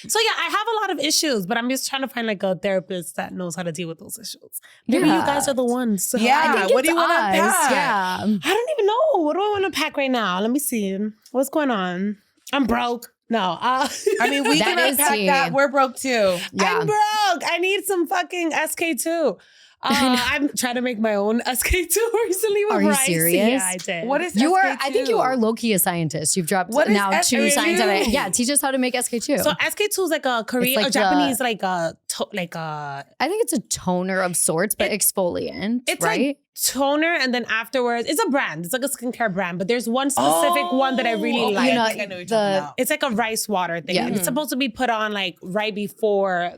So yeah, I have a lot of issues, but I'm just trying to find like a therapist that knows how to deal with those issues. Maybe you Yeah. guys are the ones. to help Yeah. me. I think what do you it's wanna us. unpack? Yeah. I don't even know. What do I want to pack right now? Let me see. What's going on? I'm broke. No. I mean, we That can is unpack tea. that. We're broke too. Yeah. I'm broke. I need some fucking SK2. I'm trying to make my own SK2 recently with Are you rice. serious? Yeah, I did. What is You are. SK2? I think you are low key a scientist. You've dropped What is now 2 SK2? science. Yeah, teach us how to make SK2. So SK2 is like a Korean, like a Japanese, like a I think it's a toner of sorts, but exfoliant. it's right? like toner, and then afterwards, it's a brand. It's like a skincare brand, but there's one specific one that I really okay. like. You know, I think I know what you're talking about. It's like a rice water thing. Yeah. It's supposed to be put on like right before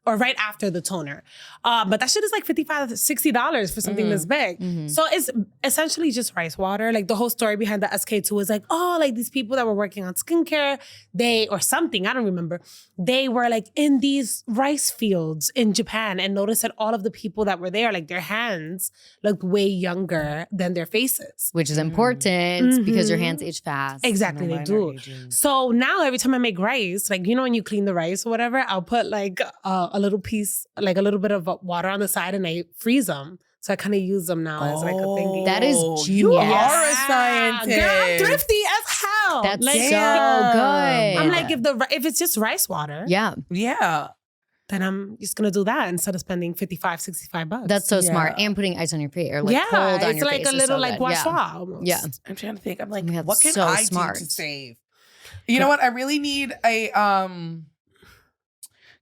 or right after the toner. But that shit is like $55, $60 for something this big. So it's essentially just rice water. Like the whole story behind the SK2 is like, oh, like these people that were working on skincare, or something, I don't remember. They were like in these rice fields in Japan and noticed that all of the people that were there, like their hands looked way younger than their faces. Which is important because your hands age fast. Exactly, No, they mine do. are aging. So now every time I make rice, like, you know, when you clean the rice or whatever, I'll put like a little piece, like a little bit of water on the side and I freeze them. So I kind of use them now as like a thing. That is You genius. are a scientist. Girl, I'm thrifty as hell. That's like, so Damn. good. I'm like, if it's just rice water, yeah, Yeah. then I'm just gonna do that instead of spending $55, $65. that's so smart. Yeah. And putting ice on your face or like cold on it's your like face. a is little so like good. gua Yeah. sha almost. Yeah. I'm trying to think. I'm like, Yeah, what can so I smart. do to save? You know what? I really need a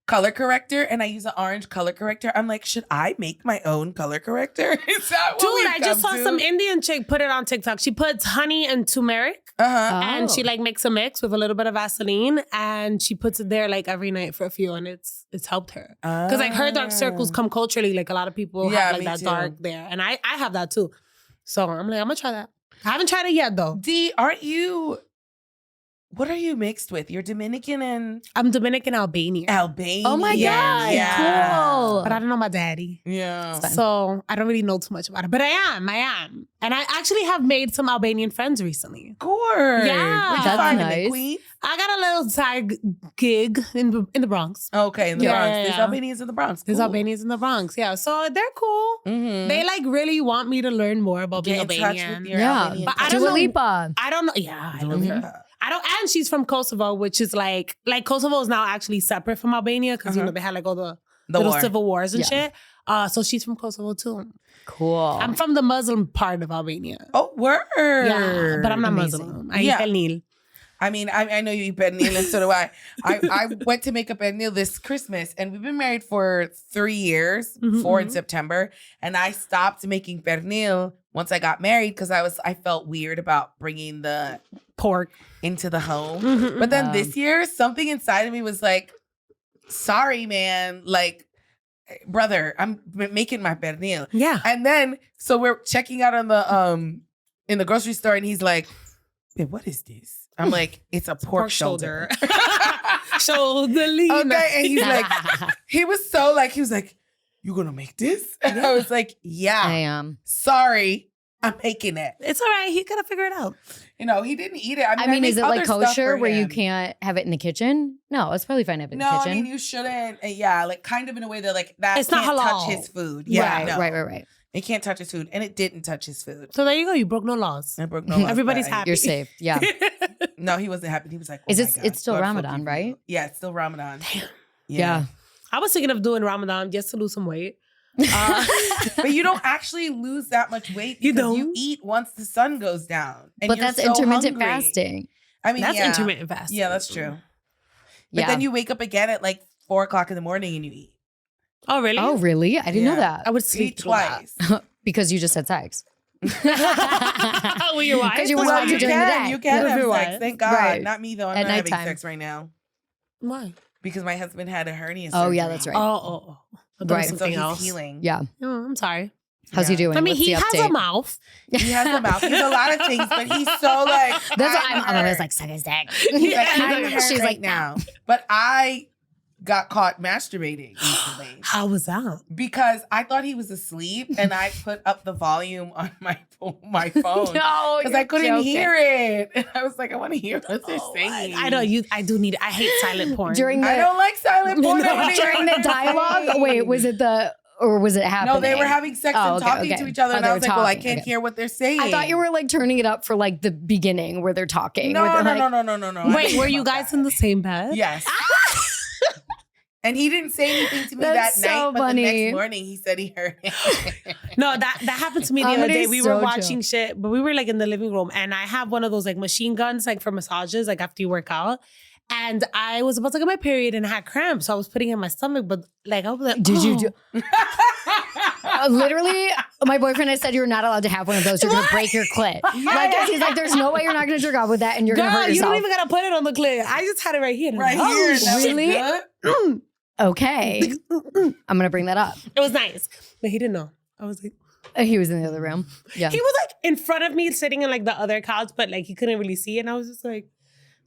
color corrector, and I use an orange color corrector. I'm like, should I make my own color corrector? Is that what Dude, we've I just come saw to? some Indian chick put it on TikTok. She puts honey and turmeric Uh-huh. and she Oh. like makes a mix with a little bit of Vaseline and she puts it there like every night for a few and it's helped her. Because like her dark circles come culturally. Like a lot of people Yeah, have like me that too. dark there. And I have that too. So I'm like, I'm gonna try that. I haven't tried it yet though. D, what are you mixed with? You're Dominican and I'm Dominican Albanian. Albanian. Oh my God, Yeah. cool. But I don't know my daddy. Yeah. Fine. So I don't really know too much about it. But I am. And I actually have made some Albanian friends recently. Of course. Yeah. Where'd you That's find them, nice. in Queens? I got a little side gig in the Bronx. Okay, in the Yeah, Bronx. yeah, There's yeah. Albanians in the Bronx. There's Cool. Albanians in the Bronx. Yeah. So they're cool. Mhm. They like really want me to learn more about being Get in touch Albanian. with your Yeah. Albanian But I cousin. don't Dua know- Lipa. I don't know. Yeah, I love Yeah. her. I don't. And she's from Kosovo, which is like Kosovo is now actually separate from Albania because you know they had like all the little war. civil wars and Yeah. shit. So she's from Kosovo too. Cool. I'm from the Muslim part of Albania. Oh, word. Yeah, but I'm not Amazing. Muslim. I Yeah. eat pernil. I mean, I know you eat pernil, and so do I. I went to make a pernil this Christmas, and we've been married for 3 years, Mhm, 4 in September, and I stopped making pernil once I got married because I felt weird about bringing the Pork. into the home. Mhm. But then this year, something inside of me was like, sorry, man, like, brother, I'm making my pernil. Yeah. And then, so we're checking out on the in the grocery store, and he's like, "Babe, what is this?" I'm like, "It's a pork shoulder." Shoulder. Okay, and he's like, he was so like, he was like, "You gonna make this?" And I was like, "Yeah, I am. sorry, I'm making it." It's all right. He gotta figure it out. You know, he didn't eat it. I I mean, make is it like other stuff kosher for where you him. can't have it in the kitchen? No, it's probably fine to have it in No, the I kitchen. mean, you shouldn't. Yeah, like kind of in a way that like that It's not can't halal. touch his food. Yeah, right, no. right. It can't touch his food, and it didn't touch his food. So there you go. You broke no laws. I broke no laws, Everybody's but I- happy. You're safe. Yeah. No, he wasn't happy. He was like, Is "Oh it- my it's God, still God Ramadan, forgive right? you." Yeah, it's still Ramadan. Damn. Yeah. I was thinking of doing Ramadan just to lose some weight. But you don't actually lose that much weight You because you don't? eat once the sun goes down. And But you're that's so intermittent hungry. fasting. I mean, That's yeah. intermittent fasting. Yeah, that's true. But Yeah. then you wake up again at like 4 o'clock in the morning and you eat. Oh, really? Oh, really? I didn't know Yeah. I would You sleep eat through that. twice. because you just had sex. With your wife? Because you Well, weren't allowed to you during the can. day. You can With have your sex. wife. Thank God. Right. Not me though. I'm At not having nighttime. sex right now Why? because my husband had a hernia. Oh, yeah, surgery. that's right. Oh. I thought it was Right. So something he's else. healing. Yeah. Oh, I'm sorry. How's he Yeah. doing? I mean, What's he the has update? a mouth. He has a mouth. He's a lot of things, but he's so like. That's what I'm I'm always hurt. like, suck his dick. He's like, Yeah. I'm hurt She's right like, now. But I got caught masturbating recently How was that? because I thought he was asleep, and I put up the volume on my phone No, because I couldn't hear it. And I was like, I want to hear what they're saying. I know you. I do need. I hate silent porn. During I the don't like silent porn. No, I wanna hear during what the they're dialogue. saying. Wait, was it happening? No, they were having sex Oh, and okay, talking okay. to each other, Oh, and they I were was like, "Well, I talking, can't okay. hear what they're saying." I thought you were like turning it up for like the beginning where they're talking. No, where no, they're no, like, no, no, no, no. I Wait, didn't were know you about guys that. in the same bed? Yes. And he didn't say anything to me That's that night, so but funny. the next morning he said he heard it. No, that happened to me the other Comedy day. is We so were watching shit, but we were like in the living room, and I have one of those like machine guns, like for massages, like after you work out. And I was about to get my period and I had cramps, so I was putting it in my stomach, but like I was like, Did you "Oh." do? Literally, my boyfriend has said you're not allowed to have one of those. You're gonna break your clit. Like he's like, there's no way you're not gonna jerk off with that, and you're gonna Girl, hurt you yourself. don't even gotta put it on the clit. I just had it right here. And Right I'm like, here. "Oh, That was really? good. Okay, I'm gonna bring that up. It was nice, but he didn't know. I was like, He was in the other room. Yeah. he was like in front of me, sitting in like the other couch, but like he couldn't really see it. And I was just like,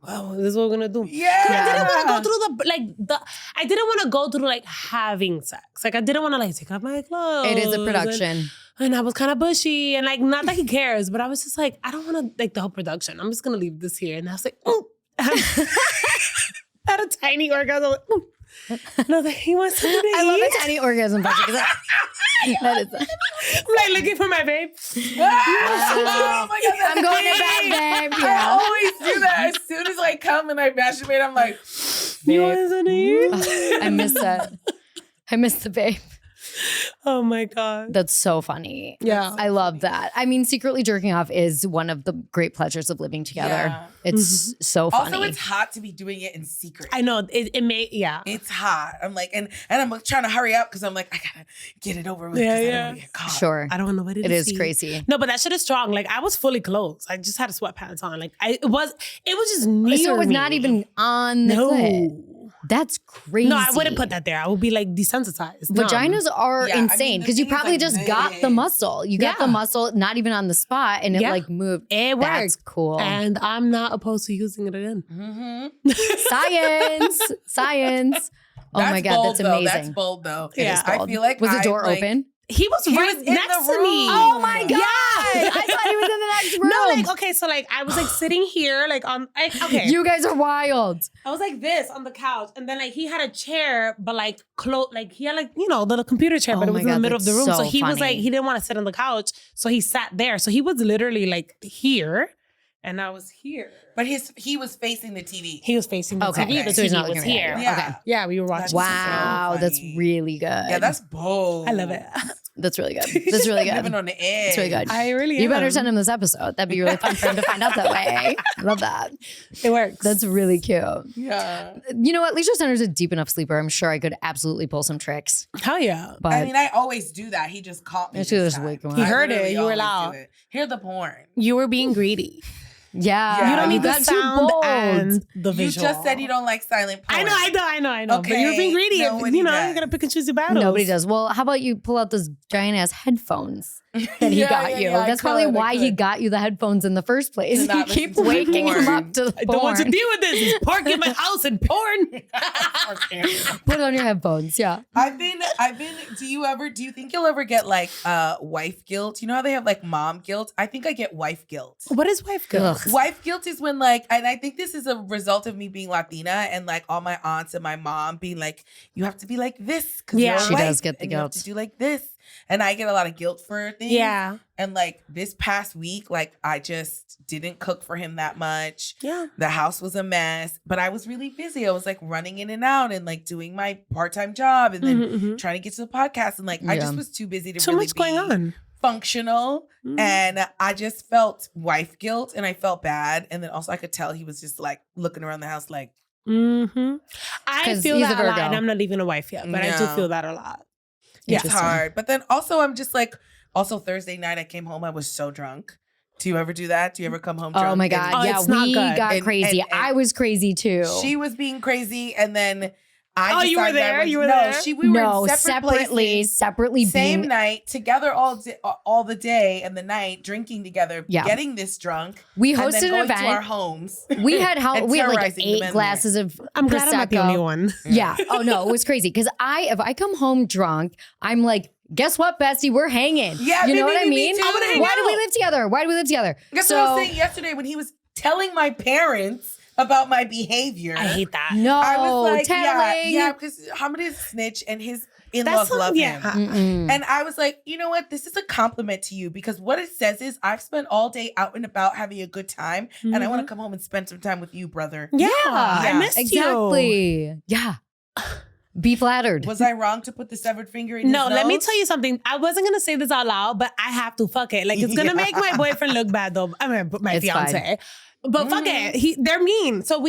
"Wow, this is what we're gonna do." Yeah. I didn't want to go through I didn't want to go through like having sex. Like I didn't want to like take off my clothes. It is a production. And I was kind of bushy and like not that he cares, but I was just like, I don't want to like the whole production. I'm just gonna leave this here. And I was like, oh. I had a tiny orgasm. I was like, "Ooh." And I was like, he wants something to eat. I love a tiny orgasm. Patrick, 'cause that is. I'm like looking for my babe. Oh my God, that's I'm going to me. bed, babe. I Yeah. always do that. As soon as I come and I masturbate, I'm like, You Babe. want something to eat? I miss that. I miss the babe. Oh my God. That's so funny. Yeah. I love that. I mean, secretly jerking off is one of the great pleasures of living together. Yeah. It's so funny. also it's hot to be doing it in secret. I know. It may, yeah. It's hot. I'm like, and I'm like trying to hurry up because I'm like, I gotta get it over with. Yeah, 'cause I don't yeah. wanna get caught. Sure. I don't want nobody to It is see. crazy. No, but that shit is strong. Like I was fully clothed. I just had sweatpants on. Like it was just near So it was not me. even on the clit. No. That's crazy. No, I wouldn't put that there. I would be like desensitized. Numb. Vaginas are Yeah, I mean, insane the because you thing is, probably like, just got the this. muscle. You got the Yeah. muscle, not even on the spot, and it Yeah. like moved. It That's worked. cool. And I'm not opposed to using it again. Mm-hmm. Science. Oh my God, bold, that's though. amazing. That's bold though. It is I bold. feel like Was the door like, open? He was He right was in next the to me. room. Oh my God. Yeah. I thought he was in the next room. No, like okay, so like I was like sitting here, like on okay. You guys are wild. I was like this on the couch, and then like he had a chair, but like like he had like the computer chair, but Oh it was my in the God, middle of the that's room. so So he was funny. like he didn't want to sit on the couch, so he sat there. So he was literally like here, and I was here. But he was facing the TV. He was facing the Okay, TV. The so he's TV not was looking at here. you. Yeah. Okay. Yeah, we were watching. That's Wow, so that's funny. really good. Yeah, that's bold. I love it. That's really good. That's really good. Living on the edge. It's really good. I really You better am. send him this episode. That'd be really fun for him to find out that way. Love that. It works. That's really cute. Yeah. You know what? Leisure Center's a deep enough sleeper. I'm sure I could absolutely pull some tricks. hell yeah. But I mean, I always do that. He just caught me. It's just this time. waking up. He heard I it. literally You were always loud. do it. Hear the porn. You were being greedy. yeah, You don't need the got too sound bold. and the You visual. just said you don't like silent porn. I know. But Okay, you're being greedy. nobody You does. you gotta pick and choose your battles. Nobody does. Well, how about you pull out those giant ass headphones that he Yeah, got yeah, you? yeah, I That's probably could, I why he could. got you the headphones in the first place. To You not keep listen to waking him porn. up to the I don't want to porn. deal with this. It's pork in my house and porn. Put on your headphones. Yeah. I've been. Do you think you'll ever get like wife guilt? You know how they have like mom guilt? I think I get wife guilt. What is wife guilt? Ugh. Wife guilt is when like, and I think this is a result of me being Latina and like all my aunts and my mom being like, you have to be like this because Yeah. you're a She wife, does get the and you have guilt. to do like this. And I get a lot of guilt for things. Yeah. And like this past week, like I just didn't cook for him that much. Yeah. The house was a mess, but I was really busy. I was like running in and out and like doing my part-time job and then Mhm. trying to get to the podcast. And like I Yeah. just was too busy to So really much going be on. functional. Mhm. And I just felt wife guilt and I felt bad. And then also I could tell he was just like looking around the house like, Mm-hmm. I 'Cause feel he's that a a lot, Virgo. and I'm not even a wife yet, but I do No. feel that a lot. it's Interesting. hard. But then also I'm just like, also Thursday night I came home, I was so drunk. Do you ever do that? Do you ever come home drunk? Oh my and- God. Oh, yeah, it's not we good. got And- crazy. and- I was crazy too. She was being crazy, and then I. Oh, you were decided I there? was- You were no, there? we were no, in separate places, separately same being. night, together all the day and the night, drinking together, Yeah. getting this drunk. We and hosted then an going to our event. homes. We had and we had like terrorizing the 8 men glasses of I'm glad I'm not the Prosecco. only one. Yeah. Oh no, it was crazy because if I come home drunk, I'm like, guess what, bestie? We're hanging. Yeah, you know me what I too. mean? I wanna hang Why do we out. live together? Why do we live together? That's what I was saying yesterday when he was telling my parents about my behavior. I hate that. No, I was like, telling. yeah, because Hamid is a snitch and his in-laws love him. Mm-mm. And I was like, you know what? This is a compliment to you because what it says is I've spent all day out and about having a good time and I want to come home and spend some time with you, brother. Yeah, Yeah, I missed you. exactly. Yeah. Be flattered. Was I wrong to put the severed finger in his No, let me nose? tell you something. I wasn't gonna say this out loud, but I have to. Fuck it. Like it's gonna make my boyfriend look bad though. I mean, my It's fiance. fine. But fuck it. They're mean. So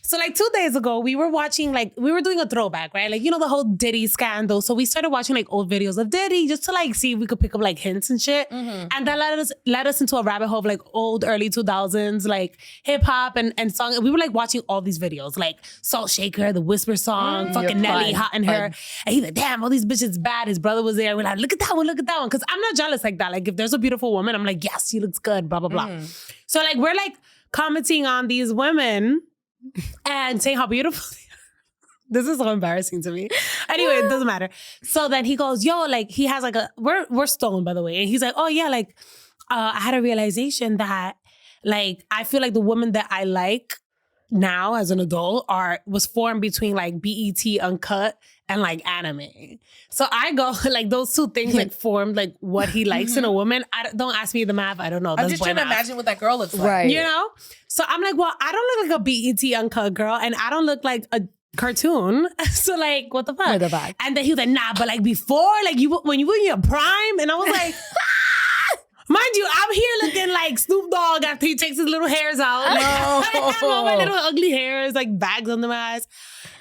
So like 2 days ago, we were watching we were doing a throwback, right? Like, the whole Diddy scandal. So we started watching like old videos of Diddy just to like see if we could pick up like hints and shit. And that led us into a rabbit hole of like old early 2000s, like hip hop and song. And we were like watching all these videos, like Salt Shaker, the Whisper song, fucking Nelly, fun, Hot in Her. And he's like, damn, all these bitches bad. His brother was there. We're like, look at that one, look at that one. Cause I'm not jealous like that. Like if there's a beautiful woman, I'm like, yes, she looks good, blah, blah, blah. So like we're like commenting on these women and saying how beautiful they are. This is so embarrassing to me. Anyway, it doesn't matter. So then he goes, yo, like he has like we're stoned by the way. And he's like, oh yeah, like I had a realization that like I feel like the woman that I like now as an adult was formed between like BET Uncut and like anime. So I go like those two things like formed like what he likes in a woman. Don't ask me the math. I don't know. I'm That's just trying to math. imagine what that girl looks like. Right. You know? So I'm like, well, I don't look like a BET Uncut girl and I don't look like a cartoon. So like, what the fuck? What the fuck? And then he was like, nah, but like before, like when you were in your prime, and I was like, mind you, I'm here looking like Snoop Dogg after he takes his little hairs out. Like, I have all my little ugly hairs, like bags under my eyes.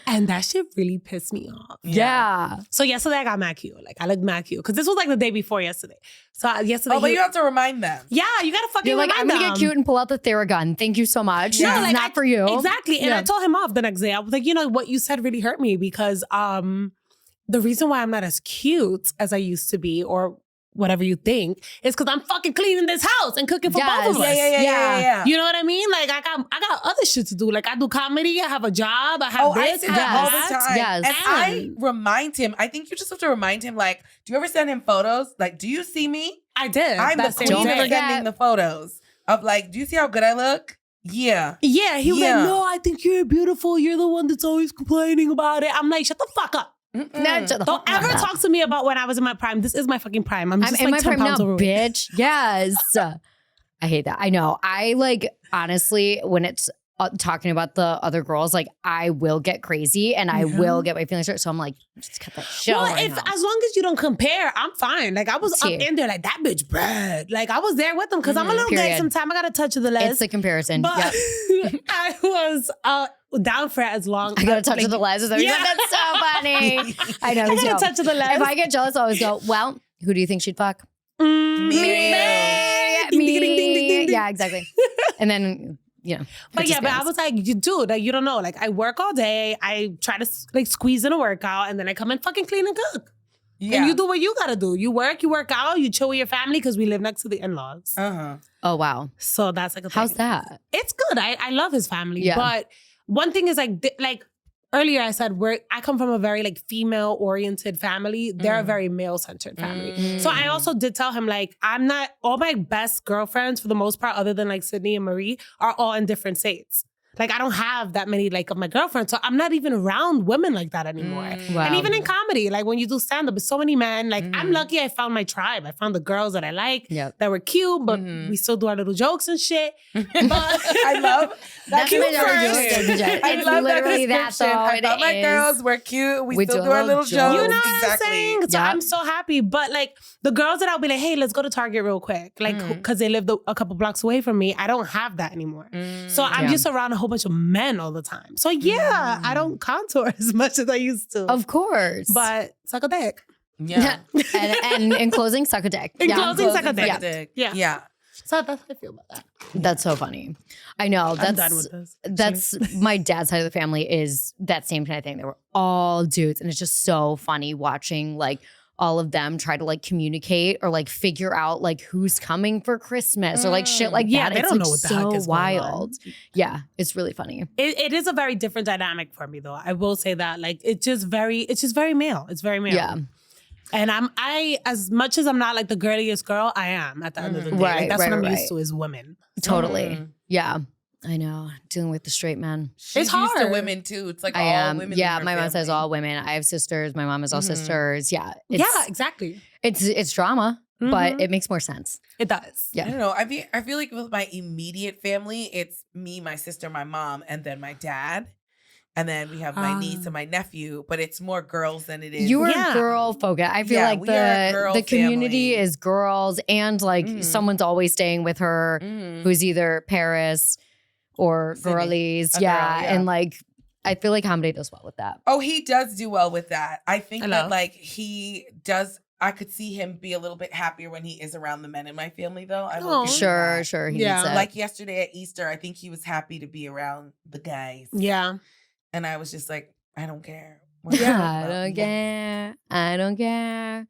And that shit really pissed me off. Yeah. So yesterday I got mad cute. Like I looked mad cute. Because this was like the day before yesterday. So yesterday. Oh, but you have to remind them. Yeah, you gotta fucking You're like, I'm remind gonna them. get cute and pull out the Theragun. Thank you so much. Yeah. This is not for you. Exactly. And Yeah. I told him off the next day. I was like, what you said really hurt me because the reason why I'm not as cute as I used to be or whatever you think is because I'm fucking cleaning this house and cooking for both of us. Yeah. You know what I mean? Like I got other shit to do. Like I do comedy, I have a job, I have Oh, I this, say I that have all that. the time. Yes. And I remind him, I think you just have to remind him, like, do you ever send him photos? Like, do you see me? I did. I'm the that same queen Don't of day. forget- sending the photos of like, do you see how good I look? Yeah. Yeah, he was Yeah. like, no, I think you're beautiful. You're the one that's always complaining about it. I'm like, shut the fuck up. No, shut the Don't fuck ever up. talk to me about when I was in my prime. This is my fucking prime. I'm I'm just in like my 10 prime pounds now, overweight. bitch. Yes. I hate that. I know. I like, honestly, when it's talking about the other girls, like I will get crazy and I will get my feelings hurt. So I'm like, just cut that shit Well, out right if now. as long as you don't compare, I'm fine. Like I was up See. in there like that bitch bad. Like I was there with them because I'm a little gay Period. sometimes. I got a touch of the les. It's the comparison. but Yep. I was down for it as long. I got a touch of the les. Yeah. That's so funny. I know. I me got a too. touch of the les. If I get jealous, I always go, well, who do you think she'd fuck? Me. Me. Ding, ding, ding, ding, ding, ding. Yeah, exactly. And then, But yeah, but I was like, you don't know. Like I work all day. I try to like squeeze in a workout and then I come and fucking clean and cook. Yeah. And you do what you gotta do. You work out, you chill with your family because we live next to the in-laws. Uh-huh. oh, wow. So that's like a How's thing. that? It's good. I love his family. Yeah. But one thing is like earlier I said I come from a very like female oriented family. They're a very male centered family. So I also did tell him like all my best girlfriends for the most part, other than like Sydney and Marie, are all in different states. Like I don't have that many like of my girlfriends. So I'm not even around women like that anymore. Wow. And even in comedy, like when you do stand-up, it's so many men. Like I'm lucky I found my tribe. I found the girls that I like Yep. that were cute, but we still do our little jokes and shit. But I love that. That's what I first. was doing. I It's love literally that that, description. though. I It thought my is. girls were cute. We We still do do a our little little jokes. You know what Exactly. I'm saying? So Yep. I'm so happy. But like the girls that I'll be like, hey, let's go to Target real quick. Like, because they lived a couple blocks away from me. I don't have that anymore. So I'm Yeah. just around a whole bunch of men all the time. So yeah, I don't contour as much as I used to. Of course. But suck a dick. Yeah. and in closing, suck a dick. In Yeah. closing, suck a Closing dick. Yeah. Yeah. Yeah. So that's how I feel about that. That's so funny. I know. I'm done with this. That's my dad's side of the family is that same kind of thing. They were all dudes. And it's just so funny watching like all of them try to like communicate or like figure out like who's coming for Christmas or like shit like Yeah, that. they It's don't like know what the so heck is going on. wild. Yeah, it's really funny. It is a very different dynamic for me though. I will say that. Like it's just very male. It's very male. Yeah. And I as much as I'm not like the girliest girl, I am at the end of the day. Right, Like, that's right, what I'm right. used to is women. Totally. Yeah. I know. Dealing with the straight man. She's It's used to hard. women too. It's like I all am. women. Yeah, in her my mom says family. all women. I have sisters. My mom is all sisters. Yeah. It's, Yeah, exactly. It's drama, but it makes more sense. It does. Yeah. I don't know. I feel like with my immediate family, it's me, my sister, my mom, and then my dad. And then we have my niece and my nephew, but it's more girls than it is. You are Yeah. girl focused. I feel Yeah, like we are a girl the community family. is girls, and like Mhm. someone's always staying with her, Mhm. who's either Paris or Sydney. girlies. A girl, Yeah. yeah. And like, I feel like Hamdi does well with that. Oh, he does do well with that. I think Hello? that like he does. I could see him be a little bit happier when he is around the men in my family, though. I will Oh. give him Sure, that. sure. He Yeah. needs it. Like yesterday at Easter, I think he was happy to be around the guys. Yeah. And I was just like, I don't care. I don't care. I don't care.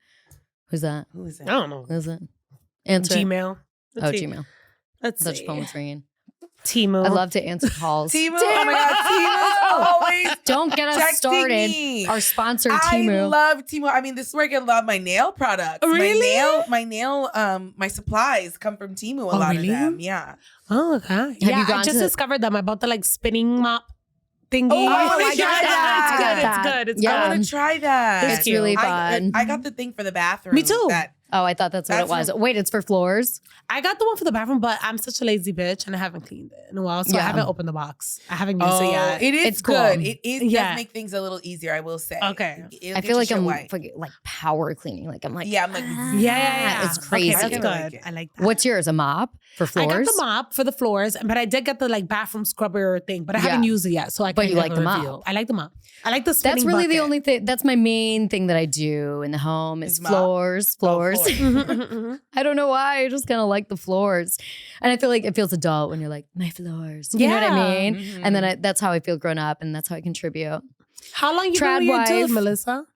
Who's that? Who is it? I don't know. Who's it? Answer. Gmail. Oh, Gmail. Let's Such see. phone was ringing. Timu. I love to answer calls. Timu. Oh my God, Timu's always Don't get us texting started. me. Our sponsor, I Timu. love Timu. I mean, this is where I get a lot of my nail products. Really? My supplies come from Timu. A Oh, lot really? of them. Yeah. Oh, okay. you I gone just to- discovered them. I bought the like spinning mop thingy. Oh, I got that. I got It's that. good. It's Yeah. I want to try that. It's really I fun. got the thing for the bathroom. Me too. That, Oh, I thought that's what That's it was. what- Wait, it's for floors? I got the one for the bathroom, but I'm such a lazy bitch and I haven't cleaned it in a while, so I Yeah. haven't opened the box. I haven't used it yet. it is It's cool. good. It Yeah. does make things a little easier, I will say. Okay. It'll I get feel your like shit I'm white. like power cleaning. Like I'm like, Yeah, I'm like, Yeah. It's crazy. Okay, that's I good. like it. I like that. What's yours? A mop for I floors? got the mop for the floors, but I did get the like bathroom scrubber thing, but I haven't Yeah. used it yet. So I But can't you give like a the mop. review. I like the mop. I like the spinning That's really the bucket. only thing. That's my main thing that I do in the home is Is mop? floors. floors. Mhm, mhm, mhm. I don't know why. I just kind of like the floors. And I feel like it feels adult when you're like, my floors. You know what I Yeah. mean? Mhm. And then that's how I feel grown up and that's how I contribute. How long you Trad been with your wife. dude, Melissa?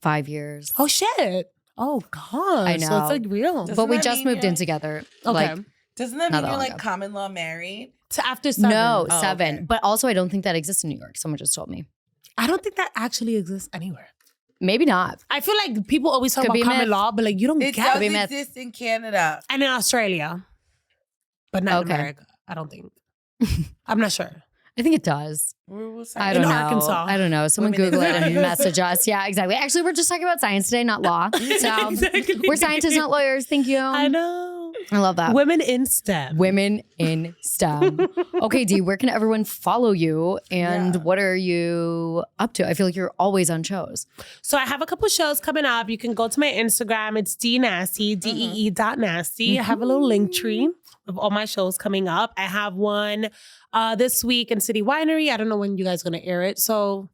5 years. Oh shit. Oh god. I So know. it's like real. Doesn't But we that just mean moved you're in like- together. Okay. Like, Doesn't that Not mean that you're long like ago. common law married? to after 7. no, Oh, 7. okay. But also, I don't think that exists in New York. Someone just told me. I don't think that actually exists anywhere. Maybe not. I feel like people always talk Could about be common myth. law, but like you don't It get does it. be myth. exist in Canada. And in Australia, but not Okay. in America. I don't think. I'm not sure. I think it does. We'll say I In don't know. Arkansas. I don't know. Someone Women in Google it and science. message us. Yeah, exactly. Actually, we're just talking about science today, not law. So Exactly. we're scientists, not lawyers. Thank you. I know. I love that. Women in STEM. Women in STEM. Okay, Dee, where can everyone follow you and Yeah. what are you up to? I feel like you're always on shows. So I have a couple shows coming up. You can go to my Instagram. It's DNasty, DEE.nasty. I have a little link tree of all my shows coming up. I have one this week in City Winery. I don't know when you guys are going to air it. So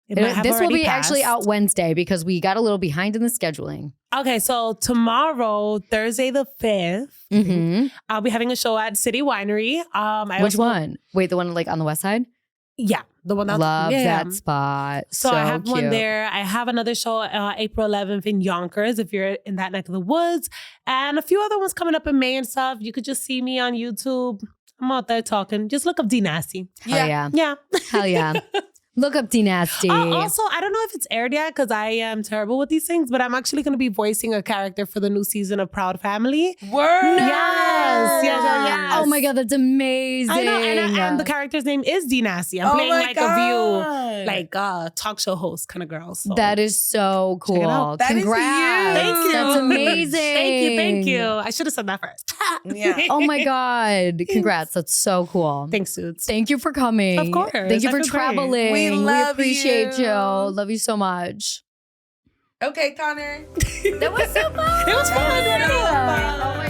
it might have This will already be actually passed. out Wednesday because we got a little behind in the scheduling. Okay, so tomorrow, Thursday the 5th, Mm-hmm. I'll be having a show at City Winery. Which one? Wait, the one like on the west side? Yeah, the one that Love yeah. that spot. So I have cute. one there. I have another show April 11th in Yonkers if you're in that neck of the woods. And a few other ones coming up in May and stuff. You could just see me on YouTube. I'm out there talking. Just look up D Nasty. Hell yeah. Yeah. Hell yeah. Look up D Nasty. Also, I don't know if it's aired yet because I am terrible with these things, but I'm actually going to be voicing a character for the new season of Proud Family. Word. Yes. Oh my God, that's amazing. I know, and the character's name is D Nasty. I'm Oh playing my like God. a View, like talk show host kind of girl. So. That is so Check it out. cool. That is Congrats. huge. Thank you. That's amazing. Thank you. I should have said that first. Yeah. Oh my God. Congrats. That's so cool. Thanks, dudes. Thank you for coming. Of course. Thank you I for feel great. traveling. We love appreciate you. you. Love you so much. Okay, Connor. That was so fun. It was fun. That was so Yeah. fun. Oh